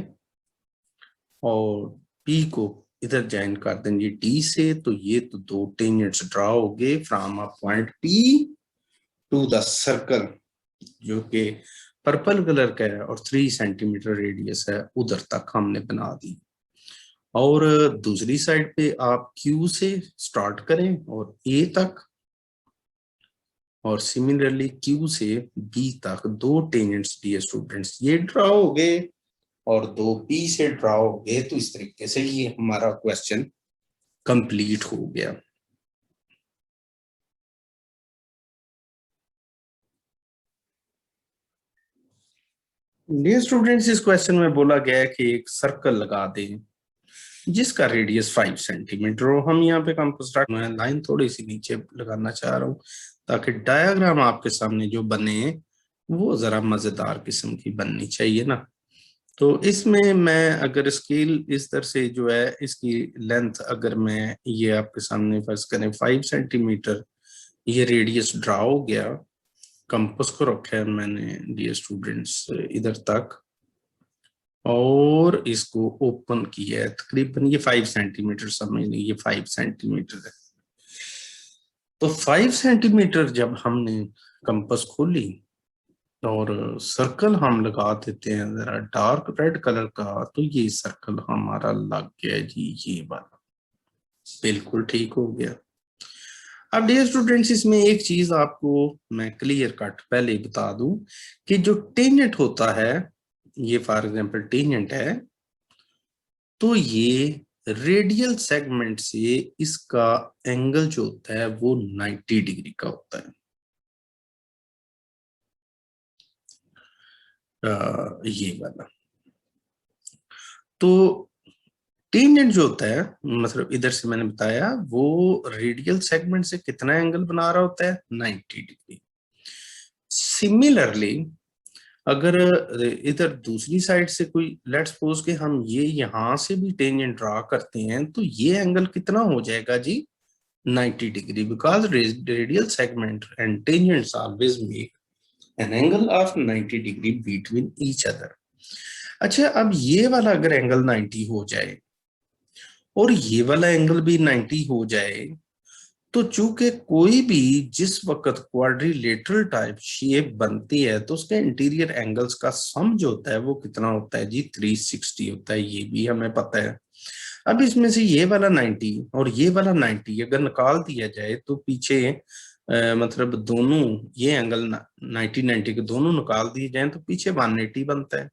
और P को इधर ज्वाइन कर दें जी D से। तो ये तो दो टेंजेंट्स ड्रा हो गए from a point P to the circle जो कि पर्पल कलर का है और 3 सेंटीमीटर रेडियस है, उधर तक हमने बना दी। और दूसरी साइड पे आप Q से स्टार्ट करें और A तक, और सिमिलरली Q से B तक दो टेंजेंट्स दिए स्टूडेंट्स ये ड्रा हो गए, और दो P से ड्रा हो गए। तो इस तरीके से ये हमारा क्वेश्चन कंप्लीट हो गया। डियर स्टूडेंट्स इस क्वेश्चन में बोला गया है कि एक सर्कल लगा दें जिसका रेडियस 5 सेंटीमीटर हो। हम यहाँ पे कंपास मैं लाइन थोड़ी सी नीचे लगाना चाह रहा हूँ ताकि डायग्राम आपके सामने जो बने वो जरा मजेदार किस्म की बननी चाहिए ना। तो इसमें मैं अगर स्केल इस तरह से जो है इसकी लेंथ अगर मैं ये आपके सामने फर्ज करें 5 सेंटीमीटर, ये रेडियस ड्रा हो गया। कंपास को रखा है मैंने डियर स्टूडेंट्स इधर तक, और इसको ओपन किया है तकरीबन ये 5 सेंटीमीटर समझ लें, ये 5 सेंटीमीटर है। तो 5 सेंटीमीटर जब हमने कंपास खोली और सर्कल हम लगा देते हैं जरा डार्क रेड कलर का, तो ये सर्कल हमारा लग गया जी ये वाला, बिल्कुल ठीक हो गया। अब डियर स्टूडेंट्स इसमें एक चीज आपको मैं क्लियर कट पहले ही बता दूं कि जो टेंजेंट होता है, ये फॉर एग्जांपल टेंजेंट है, तो ये रेडियल सेगमेंट से इसका एंगल जो होता है वो 90 डिग्री का होता है। ये वाला तो टेंजेंट जो होता है, मतलब इधर से मैंने बताया वो रेडियल सेगमेंट से कितना एंगल बना रहा होता है 90 डिग्री। सिमिलरली अगर इधर दूसरी साइड से कोई लेट्स सपोज के हम ये यहां से भी टेंजेंट ड्रा करते हैं, तो ये एंगल कितना हो जाएगा जी 90 degree, because radial segment and tangents always make an angle of 90 degree between each other. अच्छा अब ये वाला अगर एंगल 90 हो जाए और ये वाला एंगल भी 90 हो जाए, तो चूंकि कोई भी जिस वक्त क्वाड्रिलेटरल टाइप शेप बनती है तो उसके इंटीरियर एंगल्स का सम जो होता है वो कितना होता है जी 360 होता है, ये भी हमें पता है। अब इसमें से ये वाला 90 और ये वाला 90 अगर निकाल दिया जाए तो पीछे मतलब दोनों ये एंगल 90 90 के दोनों निकाल दिए जाए तो पीछे 180 बनता है।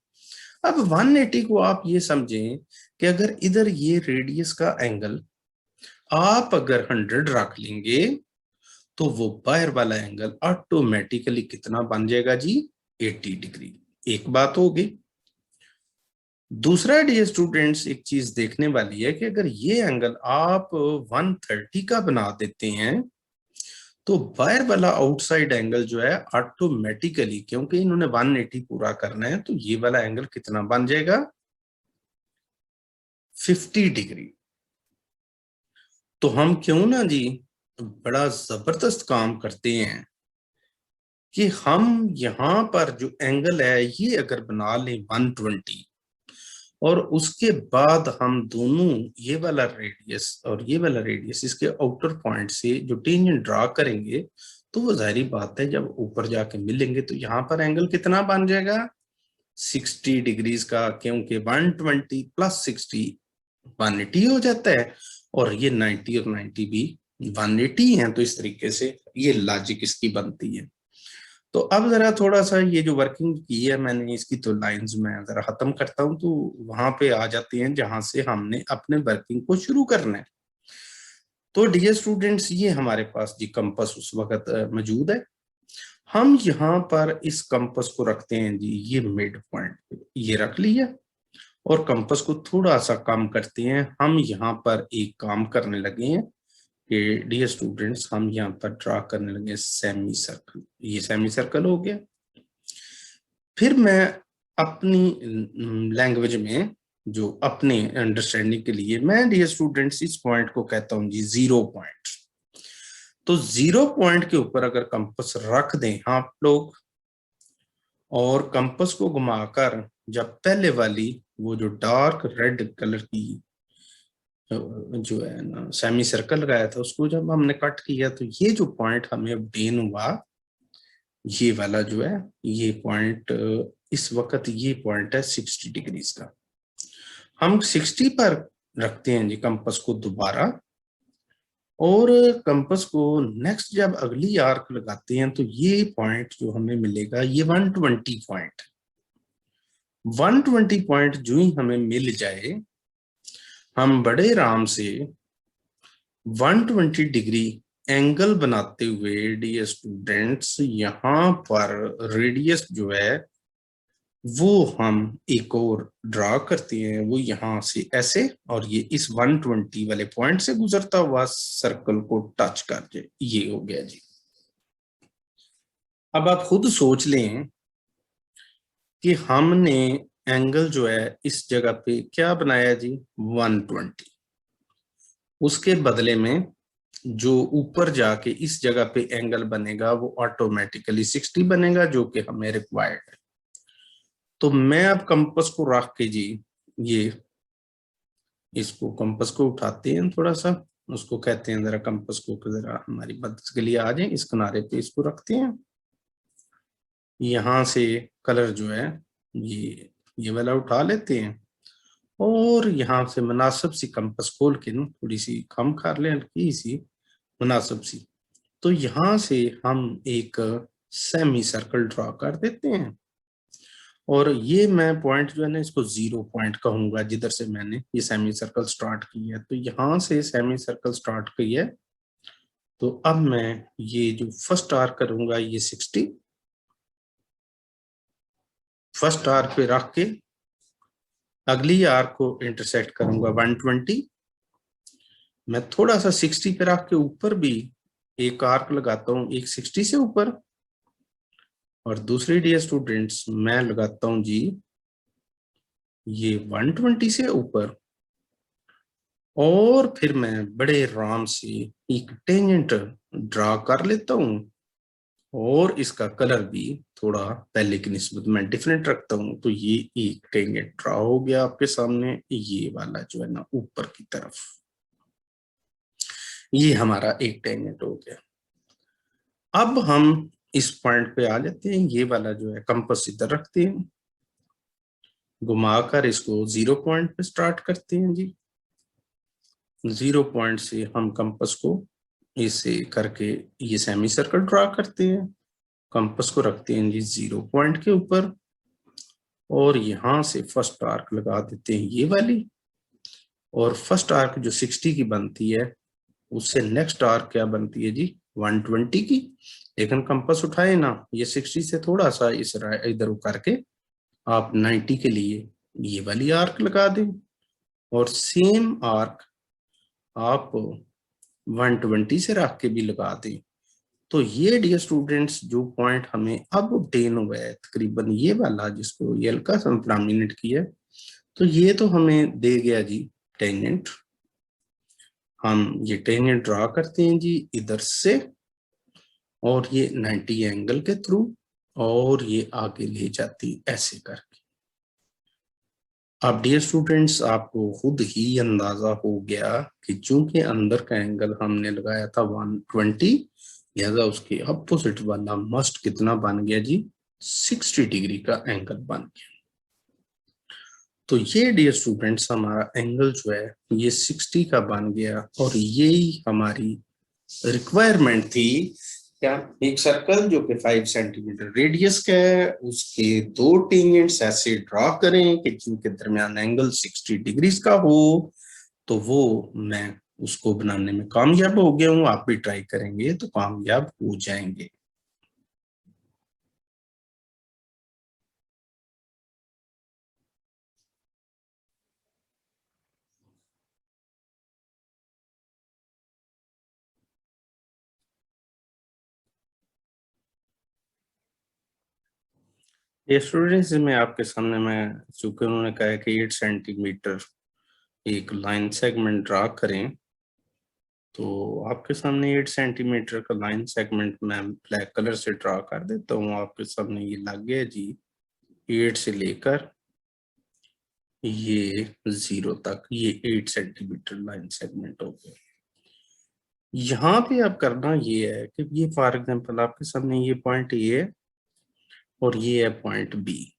अब 180 को आप ये समझें कि अगर इधर ये रेडियस का एंगल आप अगर 100 रख लेंगे तो वो बाहर वाला एंगल ऑटोमेटिकली कितना बन जाएगा जी 80 डिग्री। एक बात होगी। दूसरा डियर स्टूडेंट्स, एक चीज देखने वाली है कि अगर ये एंगल आप 130 का बना देते हैं तो बाहर वाला आउटसाइड एंगल जो है ऑटोमेटिकली, क्योंकि इन्होंने 180 पूरा करना है, तो ये वाला एंगल कितना बन जाएगा? 50 डिग्री। तो हम क्यों ना जी बड़ा जबरदस्त काम करते हैं कि हम यहां पर जो एंगल है ये अगर बना लें 120, और उसके बाद हम दोनों ये वाला रेडियस और ये वाला रेडियस इसके आउटर पॉइंट से जो टेंजेंट ड्रा करेंगे, तो वो जाहिर बात है जब ऊपर जाके मिलेंगे तो यहाँ पर एंगल कितना बन जाएगा? 60 डिग्रीज का, क्योंकि 120 प्लस 60 180 हो जाता है, और ये 90 और 90 भी 180 है। तो इस तरीके से ये लॉजिक इसकी बनती है। तो अब जरा थोड़ा सा ये जो वर्किंग की है मैंने, इसकी तो लाइंस में जरा खत्म करता हूं, तो वहां पे आ जाते हैं जहां से हमने अपने वर्किंग को शुरू करना है। तो डियर स्टूडेंट्स, ये हमारे पास जी कंपास उस वक्त मौजूद है। हम यहाँ पर इस कंपास को रखते हैं जी ये मिड पॉइंट, ये रख लिया, और कंपास को थोड़ा सा कम करते हैं। हम यहाँ पर एक काम करने लगे हैं कि डियर स्टूडेंट्स, हम यहाँ पर ड्रा करने लगे सेमी सर्कल। ये सेमी सर्कल हो गया। फिर मैं अपनी लैंग्वेज में, जो अपने अंडरस्टैंडिंग के लिए, मैं डियर स्टूडेंट्स इस पॉइंट को कहता हूं जी 0 पॉइंट। तो 0 पॉइंट के ऊपर अगर कंपास रख दें आप लोग, और कंपास को घुमाकर जब पहले वाली वो जो डार्क रेड कलर की जो है ना सेमी सर्कल लगाया था, उसको जब हमने कट किया, तो ये जो पॉइंट हमें ऑब्टेन हुआ, ये वाला जो है ये पॉइंट, इस वक्त ये पॉइंट है 60 डिग्रीज का। हम 60 पर रखते हैं जी कंपास को दोबारा, और कंपास को नेक्स्ट जब अगली आर्क लगाते हैं तो ये पॉइंट जो हमें मिलेगा ये 120 पॉइंट। 120 पॉइंट जो ही हमें मिल जाए, हम बड़े आराम से 120 डिग्री एंगल बनाते हुए डियर स्टूडेंट्स यहाँ पर रेडियस जो है वो हम एक और ड्रा करते हैं। वो यहाँ से ऐसे, और ये इस 120 वाले पॉइंट से गुजरता हुआ सर्कल को टच कर जाए। ये हो गया जी। अब आप खुद सोच लें कि हमने एंगल जो है इस जगह पे क्या बनाया जी? 120। उसके बदले में जो ऊपर जाके इस जगह पे एंगल बनेगा वो ऑटोमेटिकली 60 बनेगा, जो कि हमें रिक्वायर्ड है। तो मैं अब कंपास को रख के जी ये इसको कंपास को उठाते हैं थोड़ा सा, उसको कहते हैं जरा कंपास को जरा हमारी मदद के लिए आ जाए, इस किनारे पे इसको रखते हैं। यहाँ से कलर जो है ये वाला उठा लेते हैं, और यहाँ से मुनासिब सी कंपास खोल के ना थोड़ी सी कम कर लें, हल्की सी मुनासिब सी। तो यहाँ से हम एक सेमी सर्कल ड्रॉ कर देते हैं, और ये मैं पॉइंट जो है ना इसको 0 पॉइंट कहूंगा, जिधर से मैंने ये सेमी सर्कल स्टार्ट की है। तो यहाँ से सेमी सर्कल स्टार्ट की है, तो अब मैं ये जो फर्स्ट आर्क करूंगा ये 60, फर्स्ट आर्क पे रख के अगली आर्क को इंटरसेक्ट करूंगा 120। मैं थोड़ा सा 60 पे रख के ऊपर भी एक आर्क लगाता हूँ, एक 60 से ऊपर, और दूसरी डियर स्टूडेंट्स मैं लगाता हूं जी ये 120 से ऊपर, और फिर मैं बड़े आराम से एक टेंजेंट ड्रा कर लेता हूं, और इसका कलर भी थोड़ा पहले की निस्बत में डिफरेंट रखता हूं। तो ये एक टेंजेंट ड्रा हो गया आपके सामने, ये वाला जो है ना ऊपर की तरफ, ये हमारा एक टेंजेंट हो गया। अब हम इस पॉइंट पे आ जाते हैं, ये वाला जो है कंपास इधर रखते हैं, घुमाकर इसको 0 पॉइंट पे स्टार्ट करते हैं जी। 0 पॉइंट से हम कंपास को इसे करके ये सेमी सर्कल ड्रा करते हैं, कंपास को रखते हैं जी 0 पॉइंट के ऊपर, और यहां से फर्स्ट आर्क लगा देते हैं ये वाली, और फर्स्ट आर्क जो 60 की बनती है उससे नेक्स्ट आर्क क्या बनती है जी 120 की। लेकिन कंपास उठाए ना, ये 60 से थोड़ा सा इस इधर उकर के आप 90 के लिए ये वाली आर्क लगा दें, और सेम आर्क आप 120 से रख के भी लगा दें। तो ये डियर स्टूडेंट्स जो पॉइंट हमें अब ऑब्टेन हुआ है तकरीबन ये वाला, जिसको ये हल्का सा प्रोमिनेंट किया, तो ये तो हमें दे गया जी टेंजेंट। हम ये टेंजेंट ड्रा करते हैं जी इधर से, और ये 90 एंगल के थ्रू, और ये आगे ले जाती ऐसे करके। अब डियर स्टूडेंट्स आपको खुद ही अंदाजा हो गया कि चूंकि अंदर का एंगल हमने लगाया था 120, लिहाजा उसके अपोजिट वाला मस्ट कितना बन गया जी 60 डिग्री का एंगल बन गया। तो ये डियर स्टूडेंट्स हमारा एंगल जो है ये 60 का बन गया, और यही हमारी रिक्वायरमेंट थी। क्या एक सर्कल जो कि 5 सेंटीमीटर रेडियस का है, उसके दो टेंजेंट्स ऐसे ड्रा करें कि जिनके दरमियान एंगल 60 डिग्रीज का हो। तो वो मैं उसको बनाने में कामयाब हो गया हूँ, आप भी ट्राई करेंगे तो कामयाब हो जाएंगे। ये स्टूडेंट्स में आपके सामने मैं, चूंकि उन्होंने कहा है कि 8 सेंटीमीटर एक लाइन सेगमेंट ड्रा करें, तो आपके सामने 8 सेंटीमीटर का लाइन सेगमेंट मैं ब्लैक कलर से ड्रा कर देता हूँ। आपके सामने ये लग गया जी 8 से लेकर ये 0 तक, ये 8 सेंटीमीटर लाइन सेगमेंट हो गया। यहाँ पे अब करना ये है कि ये फॉर एग्जांपल आपके सामने ये पॉइंट ए है और ये है पॉइंट बी।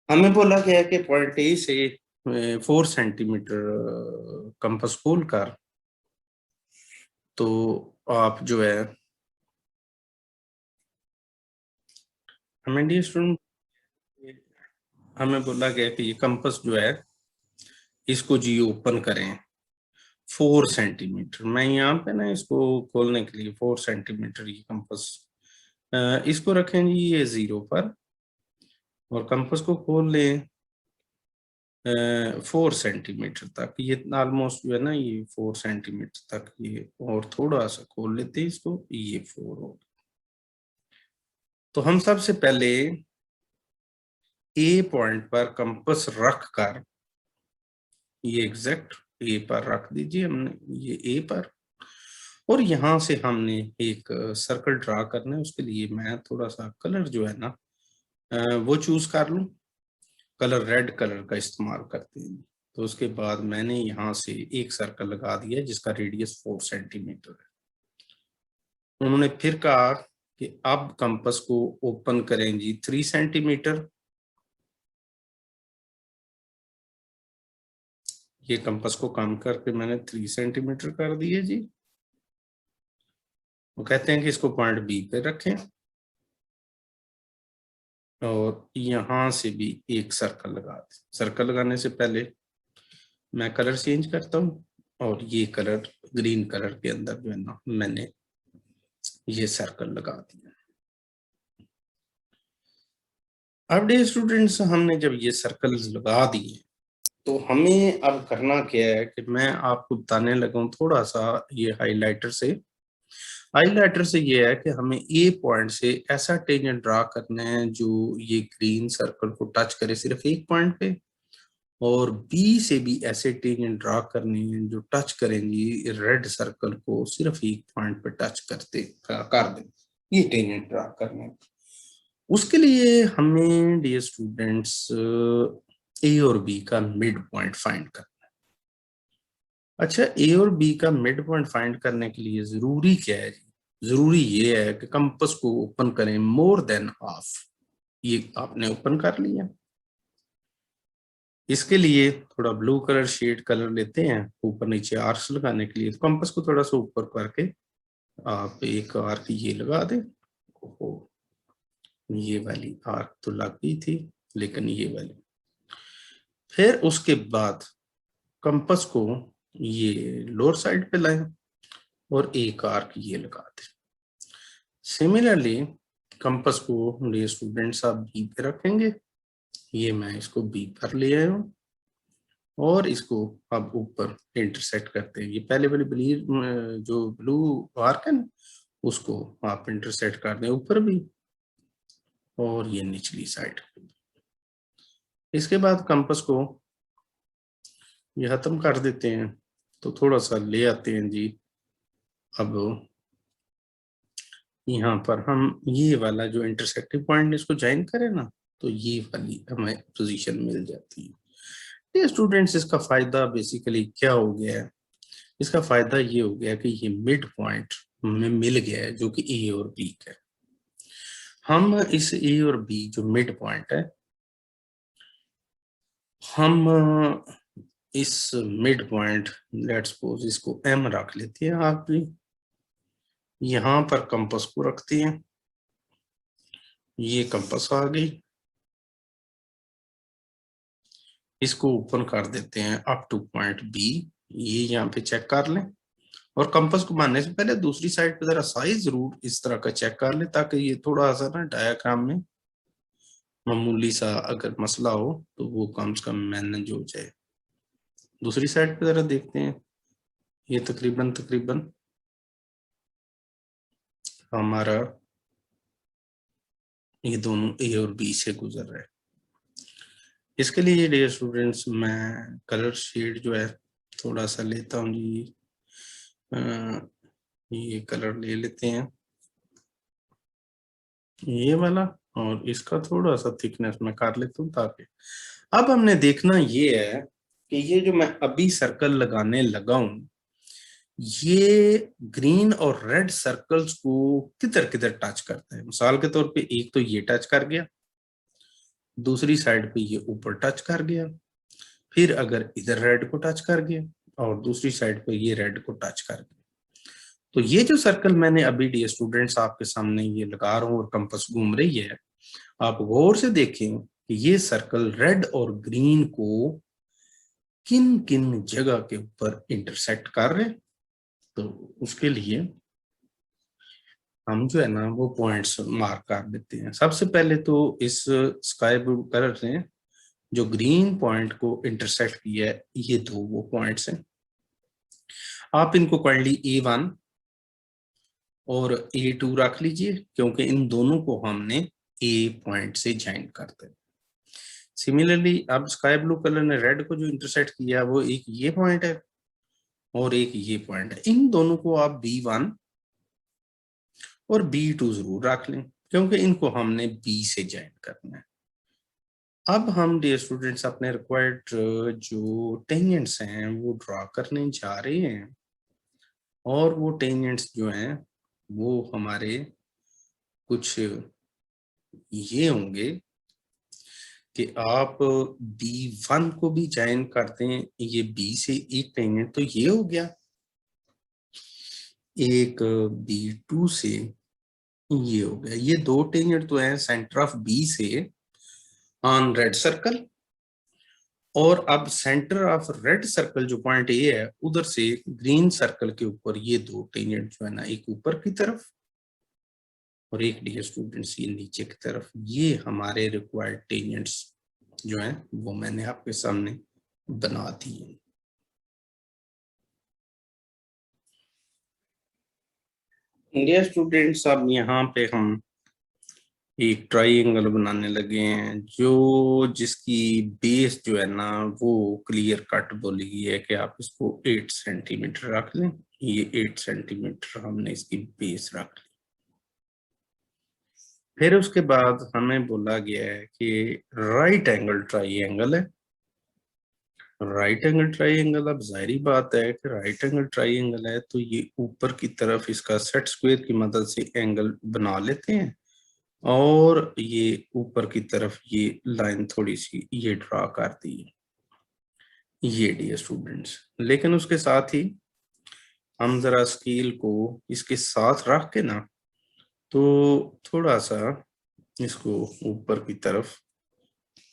हमें बोला गया है कि पॉइंट ए से 4 सेंटीमीटर कंपास खोल कर, तो आप जो है हमें स्टूडेंट, हमें बोला गया कि ये कंपास जो है इसको जी ओपन करें 4 सेंटीमीटर। मैं यहाँ पे ना इसको खोलने के लिए 4 सेंटीमीटर ये कंपास इसको रखें जी ये 0 पर, और कंपास को खोल लें 4 सेंटीमीटर तक। ये ऑलमोस्ट जो है ना ये 4 सेंटीमीटर तक, ये और थोड़ा सा खोल लेते हैं इसको, ये 4 हो। तो हम सबसे पहले ए पॉइंट पर कंपास रख कर, ये एग्जैक्ट ए पर रख दीजिए हमने, ये ए पर, और यहां से हमने एक सर्कल ड्रा करना है। उसके लिए मैं थोड़ा सा कलर जो है ना वो चूज कर लूं, कलर रेड कलर का इस्तेमाल करते हैं। तो उसके बाद मैंने यहाँ से एक सर्कल लगा दिया जिसका रेडियस 4 सेंटीमीटर है। उन्होंने फिर कहा कि अब कंपास को ओपन करें जी 3 सेंटीमीटर। ये कंपास को कम करके मैंने 3 सेंटीमीटर कर दिए जी। वो कहते हैं कि इसको पॉइंट बी पे रखें, और यहां से भी एक सर्कल लगा दें। सर्कल लगाने से पहले मैं कलर चेंज करता हूँ, और ये कलर ग्रीन कलर के अंदर जो है ना मैंने ये सर्कल लगा दिया। अब डे स्टूडेंट्स हमने जब ये सर्कल्स लगा दिए, तो हमें अब करना क्या है कि मैं आपको बताने लगा हूँ थोड़ा सा ये हाइलाइटर से। हाइलाइटर से ये है कि हमें ए पॉइंट से ऐसा टेंजेंट ड्रा करना है जो ये ग्रीन सर्कल को टच करे सिर्फ एक पॉइंट पे, और बी से भी ऐसे टेंजेंट ड्रा करने हैं जो टच करेंगी रेड सर्कल को सिर्फ एक पॉइंट पे टच करते कर दें। ये टेंजेंट ड्रा करने हैं। उसके लिए हमें डियर स्टूडेंट्स ए और बी का मिड पॉइंट फाइंड करना है। अच्छा, ए और बी का मिड पॉइंट फाइंड करने के लिए जरूरी क्या है जी? जरूरी ये है कि कंपास को ओपन करें मोर देन हाफ। ये आपने ओपन कर लिया। इसके लिए थोड़ा ब्लू कलर शेड कलर लेते हैं ऊपर नीचे आर्क्स लगाने के लिए। तो कंपास को थोड़ा सा ऊपर करके आप एक आर्क ये लगा दें। ओहो, ये वाली आर्क तो लग गई थी, लेकिन ये वाली। फिर उसके बाद कंपास को ये लोअर साइड पे लाएं और एक आर्क ये लगा दें। सिमिलरली कंपास को ये स्टूडेंट्स आप बी पे रखेंगे, ये मैं इसको बी पर ले आया हूँ और इसको अब ऊपर इंटरसेक्ट करते हैं। ये पहले वाली जो ब्लू आर्क है ना, उसको आप इंटरसेक्ट कर दें ऊपर भी और ये निचली साइड। इसके बाद कंपास को ये खत्म कर देते हैं, तो थोड़ा सा ले आते हैं जी। अब यहाँ पर हम ये वाला जो इंटरसेक्टिव पॉइंट इसको ज्वाइन करें ना, तो ये वाली हमें पोजीशन मिल जाती है। ये स्टूडेंट्स इसका फायदा बेसिकली क्या हो गया है, इसका फायदा ये हो गया कि ये मिड पॉइंट में मिल गया है जो कि ए और बी का है। हम इस ए और बी जो मिड पॉइंट है, हम इस मिड पॉइंट लेट्स सपोज इसको एम रख लेते हैं। आप भी यहाँ पर कंपास को रखते हैं, ये कंपास आ गई, इसको ओपन कर देते हैं अप टू पॉइंट बी। ये यहाँ पे चेक कर लें और कंपास को मारने से पहले दूसरी साइड पे जरा साइज जरूर इस तरह का चेक कर ले, ताकि ये थोड़ा सा ना डायग्राम में मामूली सा अगर मसला हो तो वो कम से कम मैनेज हो जाए। दूसरी साइड पे जरा देखते हैं, ये तकरीबन हमारा ये दोनों ए और बी से गुजर रहा है। इसके लिए डियर स्टूडेंट्स मैं कलर शेड जो है थोड़ा सा लेता हूँ जी। ये कलर ले लेते हैं ये वाला, और इसका थोड़ा सा थिकनेस मैं कर लेता हूँ, ताकि अब हमने देखना ये है कि ये जो मैं अभी सर्कल लगाने लगा हूं, ये ग्रीन और रेड सर्कल्स को किधर किधर टच करता है। मिसाल के तौर पे एक तो ये टच कर गया, दूसरी साइड पे ये ऊपर टच कर गया, फिर अगर इधर रेड को टच कर गया और दूसरी साइड पे ये रेड को टच कर गया। तो ये जो सर्कल मैंने अभी डी स्टूडेंट्स आपके सामने ये लगा रहा हूँ और कंपास घूम रही है, आप गौर से देखें कि ये सर्कल रेड और ग्रीन को किन किन जगह के ऊपर इंटरसेक्ट कर रहे हैं। तो उसके लिए हम जो है ना वो पॉइंट्स मार्क कर देते हैं। सबसे पहले तो इस स्काई ब्लू कलर से जो ग्रीन पॉइंट को इंटरसेक्ट किया है, ये दो वो पॉइंट्स हैं। आप इनको काइंडली A1 और A2 रख लीजिए, क्योंकि इन दोनों को हमने A पॉइंट से ज्वाइन करते हैं। सिमिलरली अब स्काई ब्लू कलर ने रेड को जो इंटरसेक्ट किया वो एक ये पॉइंट है और एक ये पॉइंट है। इन दोनों को आप B1 और B2 जरूर रख लें, क्योंकि इनको हमने B से ज्वाइन करना है। अब हम डियर स्टूडेंट्स अपने रिक्वायर्ड जो टेंजेंट्स हैं वो ड्रॉ करने जा रहे हैं, और वो टेंजेंट्स जो हैं वो हमारे कुछ ये होंगे कि आप B1 को भी ज्वाइन करते हैं, ये B से एक टेंजेंट तो ये हो गया, एक B2 से ये हो गया। ये दो टेंजेंट तो है सेंटर ऑफ बी से ऑन रेड सर्कल, और अब सेंटर ऑफ रेड सर्कल जो पॉइंट ए है उधर से ग्रीन सर्कल के ऊपर ये दो टेंजेंट जो है ना, एक ऊपर की तरफ और एक डियर स्टूडेंट्स ये नीचे की तरफ। ये हमारे रिक्वायर्ड टेंजेंट्स जो हैं वो मैंने आपके सामने बना दिए। डियर स्टूडेंट्स अब यहाँ पे हम एक ट्राइंगल बनाने लगे हैं, जो जिसकी बेस जो है ना वो क्लियर कट बोली गई है कि आप इसको 8 सेंटीमीटर रख लें। ये 8 सेंटीमीटर हमने इसकी बेस रख ली। फिर उसके बाद हमें बोला गया है कि राइट एंगल ट्राइंगल है। राइट एंगल ट्राइंगल, अब जाहिर बात है कि राइट एंगल ट्राइंगल है तो ये ऊपर की तरफ इसका सेट स्क्वायर की मदद से एंगल बना लेते हैं, और ये ऊपर की तरफ ये लाइन थोड़ी सी ये ड्रा कर दी ये डियर स्टूडेंट्स। लेकिन उसके साथ ही हम जरा स्केल को इसके साथ रख के ना, तो थोड़ा सा इसको ऊपर की तरफ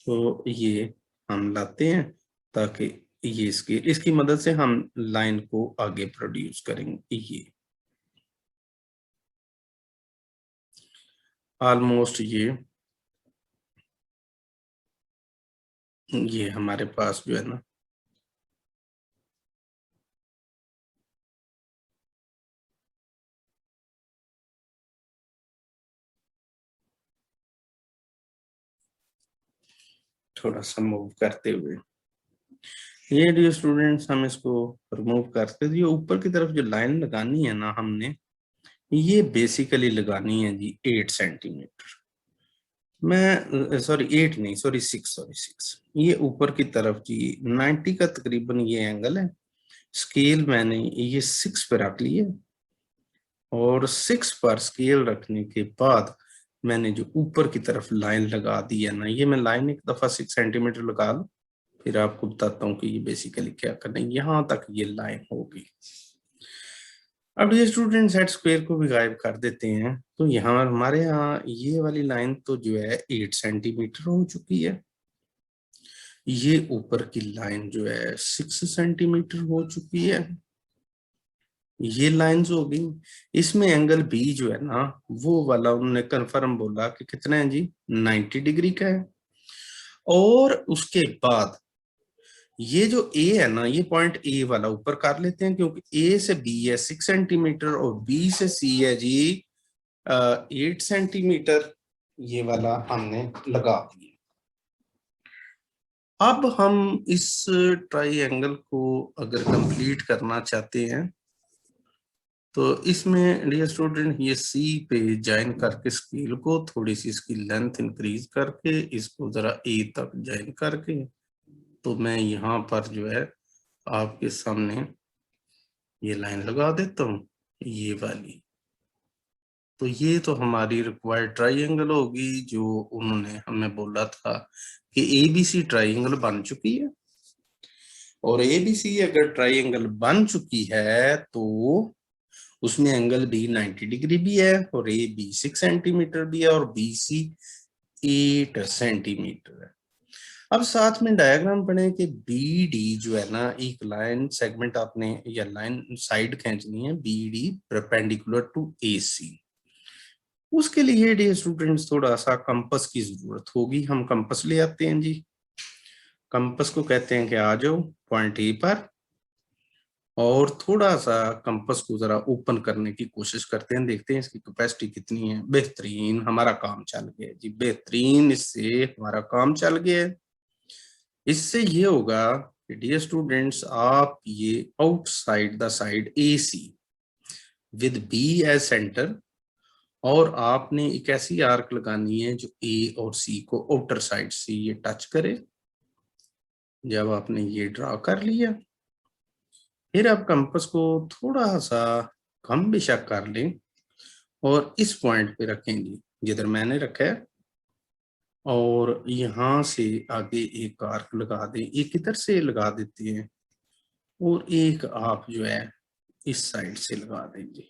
तो ये हम लाते हैं, ताकि ये इसकी मदद से हम लाइन को आगे प्रोड्यूस करेंगे। ये ऑलमोस्ट ये हमारे पास जो है ना, थोड़ा सा मूव करते हुए, ये डियर स्टूडेंट्स हम इसको रिमूव करते हुए ऊपर की तरफ जो लाइन लगानी है ना हमने, ये बेसिकली लगानी है जी 8 सेंटीमीटर। मैं सॉरी 8 नहीं, सॉरी 6, ये ऊपर की तरफ जी 90 का तकरीबन ये एंगल है। स्केल मैंने ये 6 पे रख लिया, और 6 पर स्केल रखने के बाद मैंने जो ऊपर की तरफ लाइन लगा दी है ना, ये मैं लाइन एक दफा 6 सेंटीमीटर लगा लूं, फिर आपको बताता हूँ कि ये बेसिकली क्या करना है। यहां तक ये लाइन होगी। अब ये स्टूडेंट सेट स्क्वायर को भी गायब कर देते हैं, तो यहाँ हमारे यहाँ ये वाली लाइन तो जो है 8 सेंटीमीटर हो चुकी है, ये ऊपर की लाइन जो है 6 सेंटीमीटर हो चुकी है, ये लाइंस हो गई। इसमें एंगल बी जो है ना, वो वाला उन्होंने कंफर्म बोला कि कितना है जी 90 डिग्री का है। और उसके बाद ये जो ए है ना, ये पॉइंट ए वाला ऊपर कर लेते हैं, क्योंकि ए से बी है 6 सेंटीमीटर और बी से सी है जी 8 सेंटीमीटर, ये वाला हमने लगा दिया। अब हम इस ट्राइएंगल को अगर कंप्लीट करना चाहते हैं, तो इसमें डियर स्टूडेंट ये सी पे ज्वाइन करके स्केल को थोड़ी सी इसकी लेंथ इंक्रीज करके इसको जरा ए तक ज्वाइन करके, तो मैं यहाँ पर जो है आपके सामने ये लाइन लगा देता हूँ, ये वाली। तो ये तो हमारी रिक्वायर्ड ट्राइएंगल होगी, जो उन्होंने हमें बोला था कि एबीसी ट्राइएंगल बन चुकी है। और एबीसी अगर ट्राइएंगल बन चुकी है तो उसमें एंगल बी 90 डिग्री भी है, और ए बी 6 सेंटीमीटर भी है, और बी सी 8 सेंटीमीटर है। अब साथ में डायग्राम बने कि बी डी जो है ना, एक लाइन सेगमेंट आपने या लाइन साइड खींचनी है बी डी परपेंडिकुलर टू ए सी। उसके लिए डियर स्टूडेंट्स थोड़ा सा कंपास की जरूरत होगी। हम कंपास ले आते हैं जी। कंपास को कहते हैं कि आ जाओ पॉइंट ए पर, और थोड़ा सा कंपास को जरा ओपन करने की कोशिश करते हैं, देखते हैं इसकी कैपेसिटी कितनी है। बेहतरीन, हमारा काम चल गया जी, बेहतरीन, इससे हमारा काम चल गया। इससे ये होगा कि डियर स्टूडेंट्स, आप ये outside the side A C with B as centre, और आपने एक ऐसी आर्क लगानी है जो ए और सी को आउटर साइड से ये टच करे। जब आपने ये ड्रा कर लिया, फिर आप कंपास को थोड़ा सा कम बेशक कर लें और इस पॉइंट पे रखेंगे जिधर मैंने रखा है, और यहां से आगे एक आर्क लगा दें। एक इधर से लगा देते हैं और एक आप जो है इस साइड से लगा देंगे।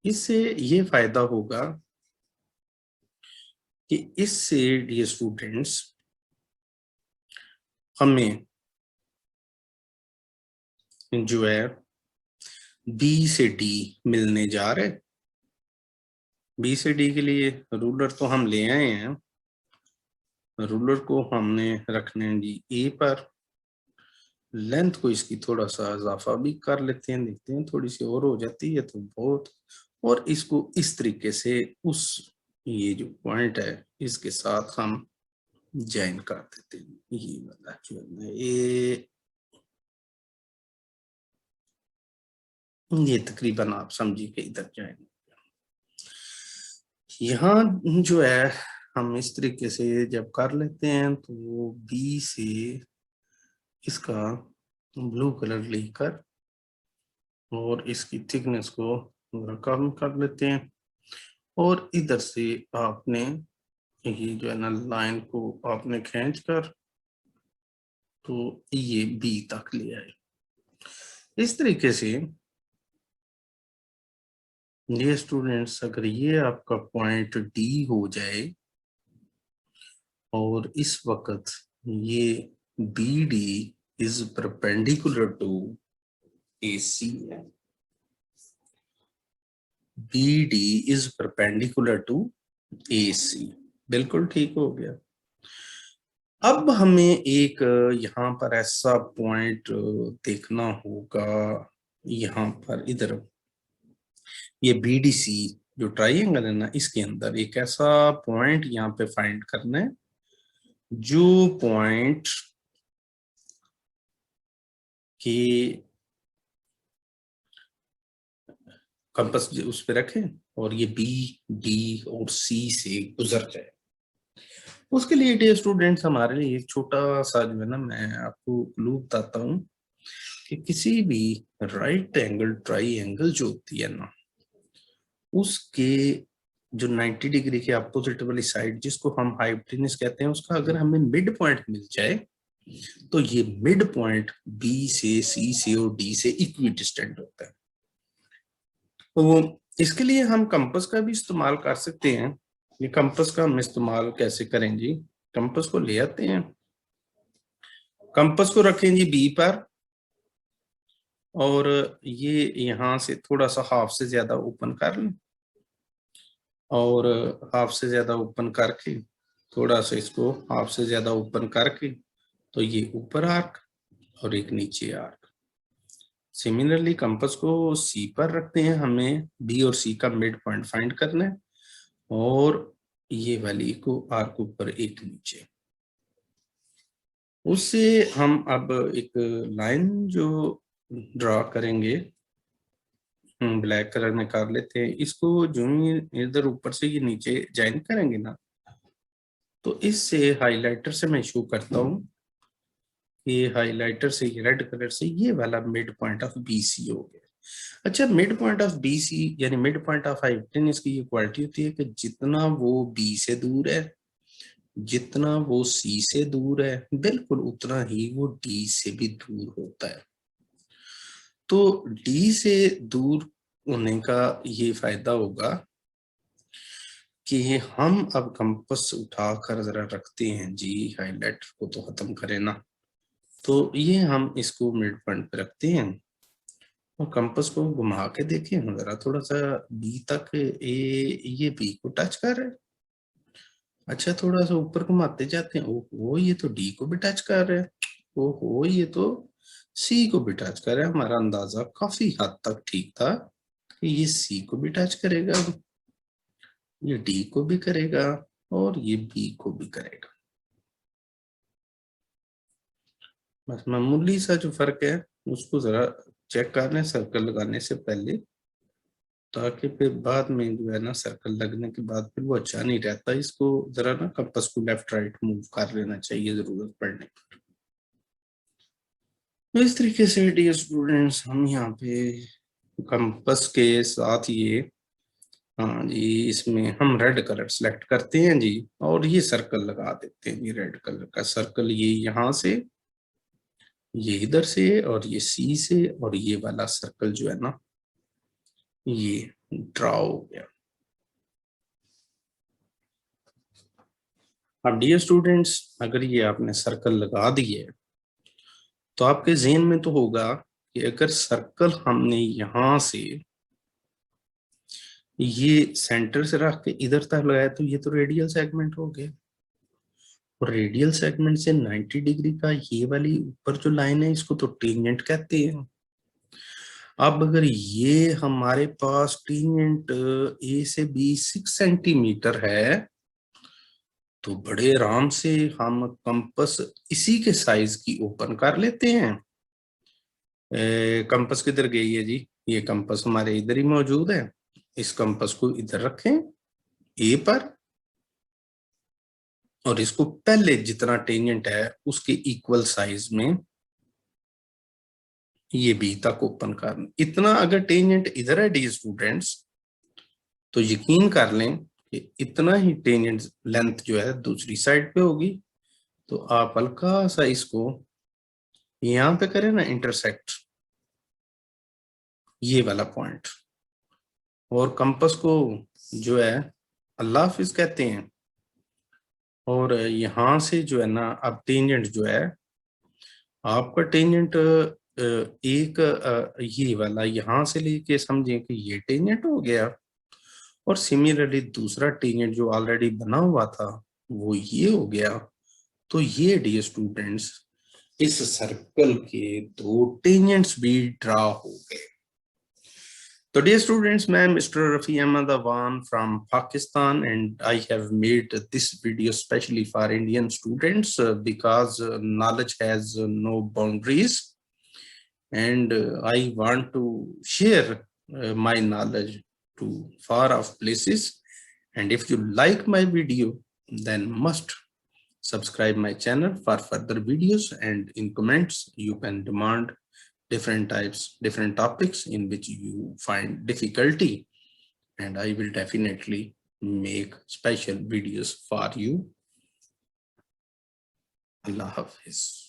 इससे ये फायदा होगा कि इससे डियर स्टूडेंट्स हमें जो है बी से डी मिलने जा रहे। बी से डी के लिए रूलर तो हम ले आए हैं, रूलर को हमने रखने हैं जी ए पर। लेंथ को इसकी थोड़ा सा इजाफा भी कर लेते हैं, देखते हैं थोड़ी सी और हो जाती है तो बहुत। और इसको इस तरीके से उस ये जो पॉइंट है इसके साथ हम ज्वाइन कर देते हैं। ये वाला जो है ये तकरीबन आप समझिए कि इधर ज्वाइन। यहाँ जो है हम इस तरीके से जब कर लेते हैं तो बी से इसका ब्लू कलर लेकर और इसकी थिकनेस को कम कर लेते हैं, और इधर से आपने ये जो है ना लाइन को आपने खींच कर तो ये बी तक ले आए। इस तरीके से ये स्टूडेंट्स, अगर ये आपका पॉइंट डी हो जाए और इस वक्त ये B D is perpendicular to AC है, BD is perpendicular to AC। बिल्कुल ठीक हो गया। अब हमें एक यहाँ पर ऐसा पॉइंट देखना होगा, यहाँ पर इधर ये BDC जो ट्राइंगल है ना, इसके अंदर एक ऐसा पॉइंट यहाँ पे फाइंड करना है जो पॉइंट के कंपास उस पे रखें और ये B, D और C से गुजर जाए। उसके लिए डियर स्टूडेंट्स हमारे लिए एक छोटा सा जो है ना, मैं आपको क्लू बताता हूँ कि किसी भी राइट एंगल ट्राइंगल जो होती है ना, उसके जो 90 डिग्री के अपोजिट वाली साइड जिसको हम हाइपोटेन्यूज कहते हैं, उसका अगर हमें मिड पॉइंट मिल जाए तो ये मिड पॉइंट बी से, सी से और डी से इक्वी डिस्टेंट होता है। तो इसके लिए हम कंपास का भी इस्तेमाल कर सकते हैं। ये कंपास का हम इस्तेमाल कैसे करें जी? कंपास को ले आते हैं, कंपास को रखें जी बी पर, और ये यहां से थोड़ा सा हाफ से ज्यादा ओपन कर लें, और हाफ से ज्यादा ओपन करके थोड़ा सा इसको हाफ से ज्यादा ओपन करके, तो ये ऊपर आर्क और एक नीचे आर्क। सिमिलरली कंपास को सी पर रखते हैं, हमें बी और सी का मिड पॉइंट फाइंड करना है, और ये वाली को आर्क ऊपर एक नीचे। उससे हम अब एक लाइन जो ड्रॉ करेंगे, ब्लैक कलर में कर लेते हैं इसको। जो इधर ऊपर से ये नीचे ज्वाइन करेंगे ना, तो इससे हाइलाइटर से मैं शो करता हूँ, ये हाइलाइटर से, ये रेड कलर से, ये वाला मिड पॉइंट ऑफ BC हो गया। अच्छा, मिड पॉइंट ऑफ BC यानी मिड पॉइंट ऑफ हाइपोटेन्यूज की ये क्वालिटी होती है कि जितना वो B से दूर है, जितना वो C से दूर है, बिल्कुल उतना ही वो D से भी दूर होता है। तो D से दूर होने का ये फायदा होगा कि हम अब कंपास उठाकर जरा रखते हैं जी, हाइलाइटर को तो खत्म करें ना, तो ये हम इसको मिड पॉइंट पे रखते हैं और कंपास को घुमा के देखें जरा, थोड़ा सा बी तक ये बी को टच कर रहा है। अच्छा, थोड़ा सा ऊपर घुमाते जाते हैं, ओहो ये तो डी को भी टच कर रहा है, ओहो ये तो सी को भी टच कर रहा है। हमारा अंदाजा काफी हद तक ठीक था कि ये सी को भी टच करेगा, ये डी को भी करेगा और ये बी को भी करेगा। बस मामूली सा जो फर्क है उसको जरा चेक कर लें सर्कल लगाने से पहले, ताकि फिर बाद में जो है ना, सर्कल लगने के बाद फिर वो अच्छा नहीं रहता। इसको जरा ना कंपास को लेफ्ट राइट मूव कर लेना चाहिए जरूरत पड़ने पर। तो इस तरीके से डियर स्टूडेंट्स हम यहाँ पे कंपास के साथ ये, हाँ जी, इसमें हम रेड कलर सेलेक्ट करते हैं जी, और ये सर्कल लगा देते हैं। ये रेड कलर का सर्कल, ये यहाँ से, ये इधर से, और ये सी से, और ये वाला सर्कल जो है ना, ये ड्रॉ हो गया। अब डियर स्टूडेंट्स, अगर ये आपने सर्कल लगा दिए तो आपके ज़हन में तो होगा कि अगर सर्कल हमने यहां से ये सेंटर से रख के इधर तक लगाया तो ये तो रेडियल सेगमेंट हो गया, और रेडियल सेगमेंट से 90 डिग्री का ये वाली ऊपर जो लाइन है इसको तो टेंजेंट कहते हैं। अब अगर ये हमारे पास टेंजेंट ए से बी 6 सेंटीमीटर है, तो बड़े आराम से हम कंपास इसी के साइज की ओपन कर लेते हैं। कंपास किधर गई है जी? ये कंपास हमारे इधर ही मौजूद है। इस कंपास को इधर रखें ए पर, और इसको पहले जितना टेंजेंट है उसके इक्वल साइज में ये बी तक ओपन करना। इतना अगर टेंजेंट इधर है डी स्टूडेंट्स, तो यकीन कर लें कि इतना ही टेंजेंट लेंथ जो है दूसरी साइड पे होगी। तो आप हल्का सा इसको यहां पे करें ना इंटरसेक्ट, ये वाला पॉइंट, और कंपास को जो है अल्लाह हाफिज कहते हैं, और यहां से जो है ना अब टेंजेंट जो है आपका टेंजेंट एक ये वाला यहाँ से लेके समझें कि ये टेंजेंट हो गया, और सिमिलरली दूसरा टेंजेंट जो ऑलरेडी बना हुआ था वो ये हो गया। तो ये डियर स्टूडेंट्स इस सर्कल के दो टेंजेंट्स भी ड्रा हो गए। So dear students, I am Mr. Rafi Ahmad Awan from Pakistan, and I have made this video specially for Indian students because knowledge has no boundaries, and I want to share my knowledge to far off places. And if you like my video, then must subscribe my channel for further videos, and in comments you can demand different types, different topics in which you find difficulty, and I will definitely make special videos for you. Allah Hafiz.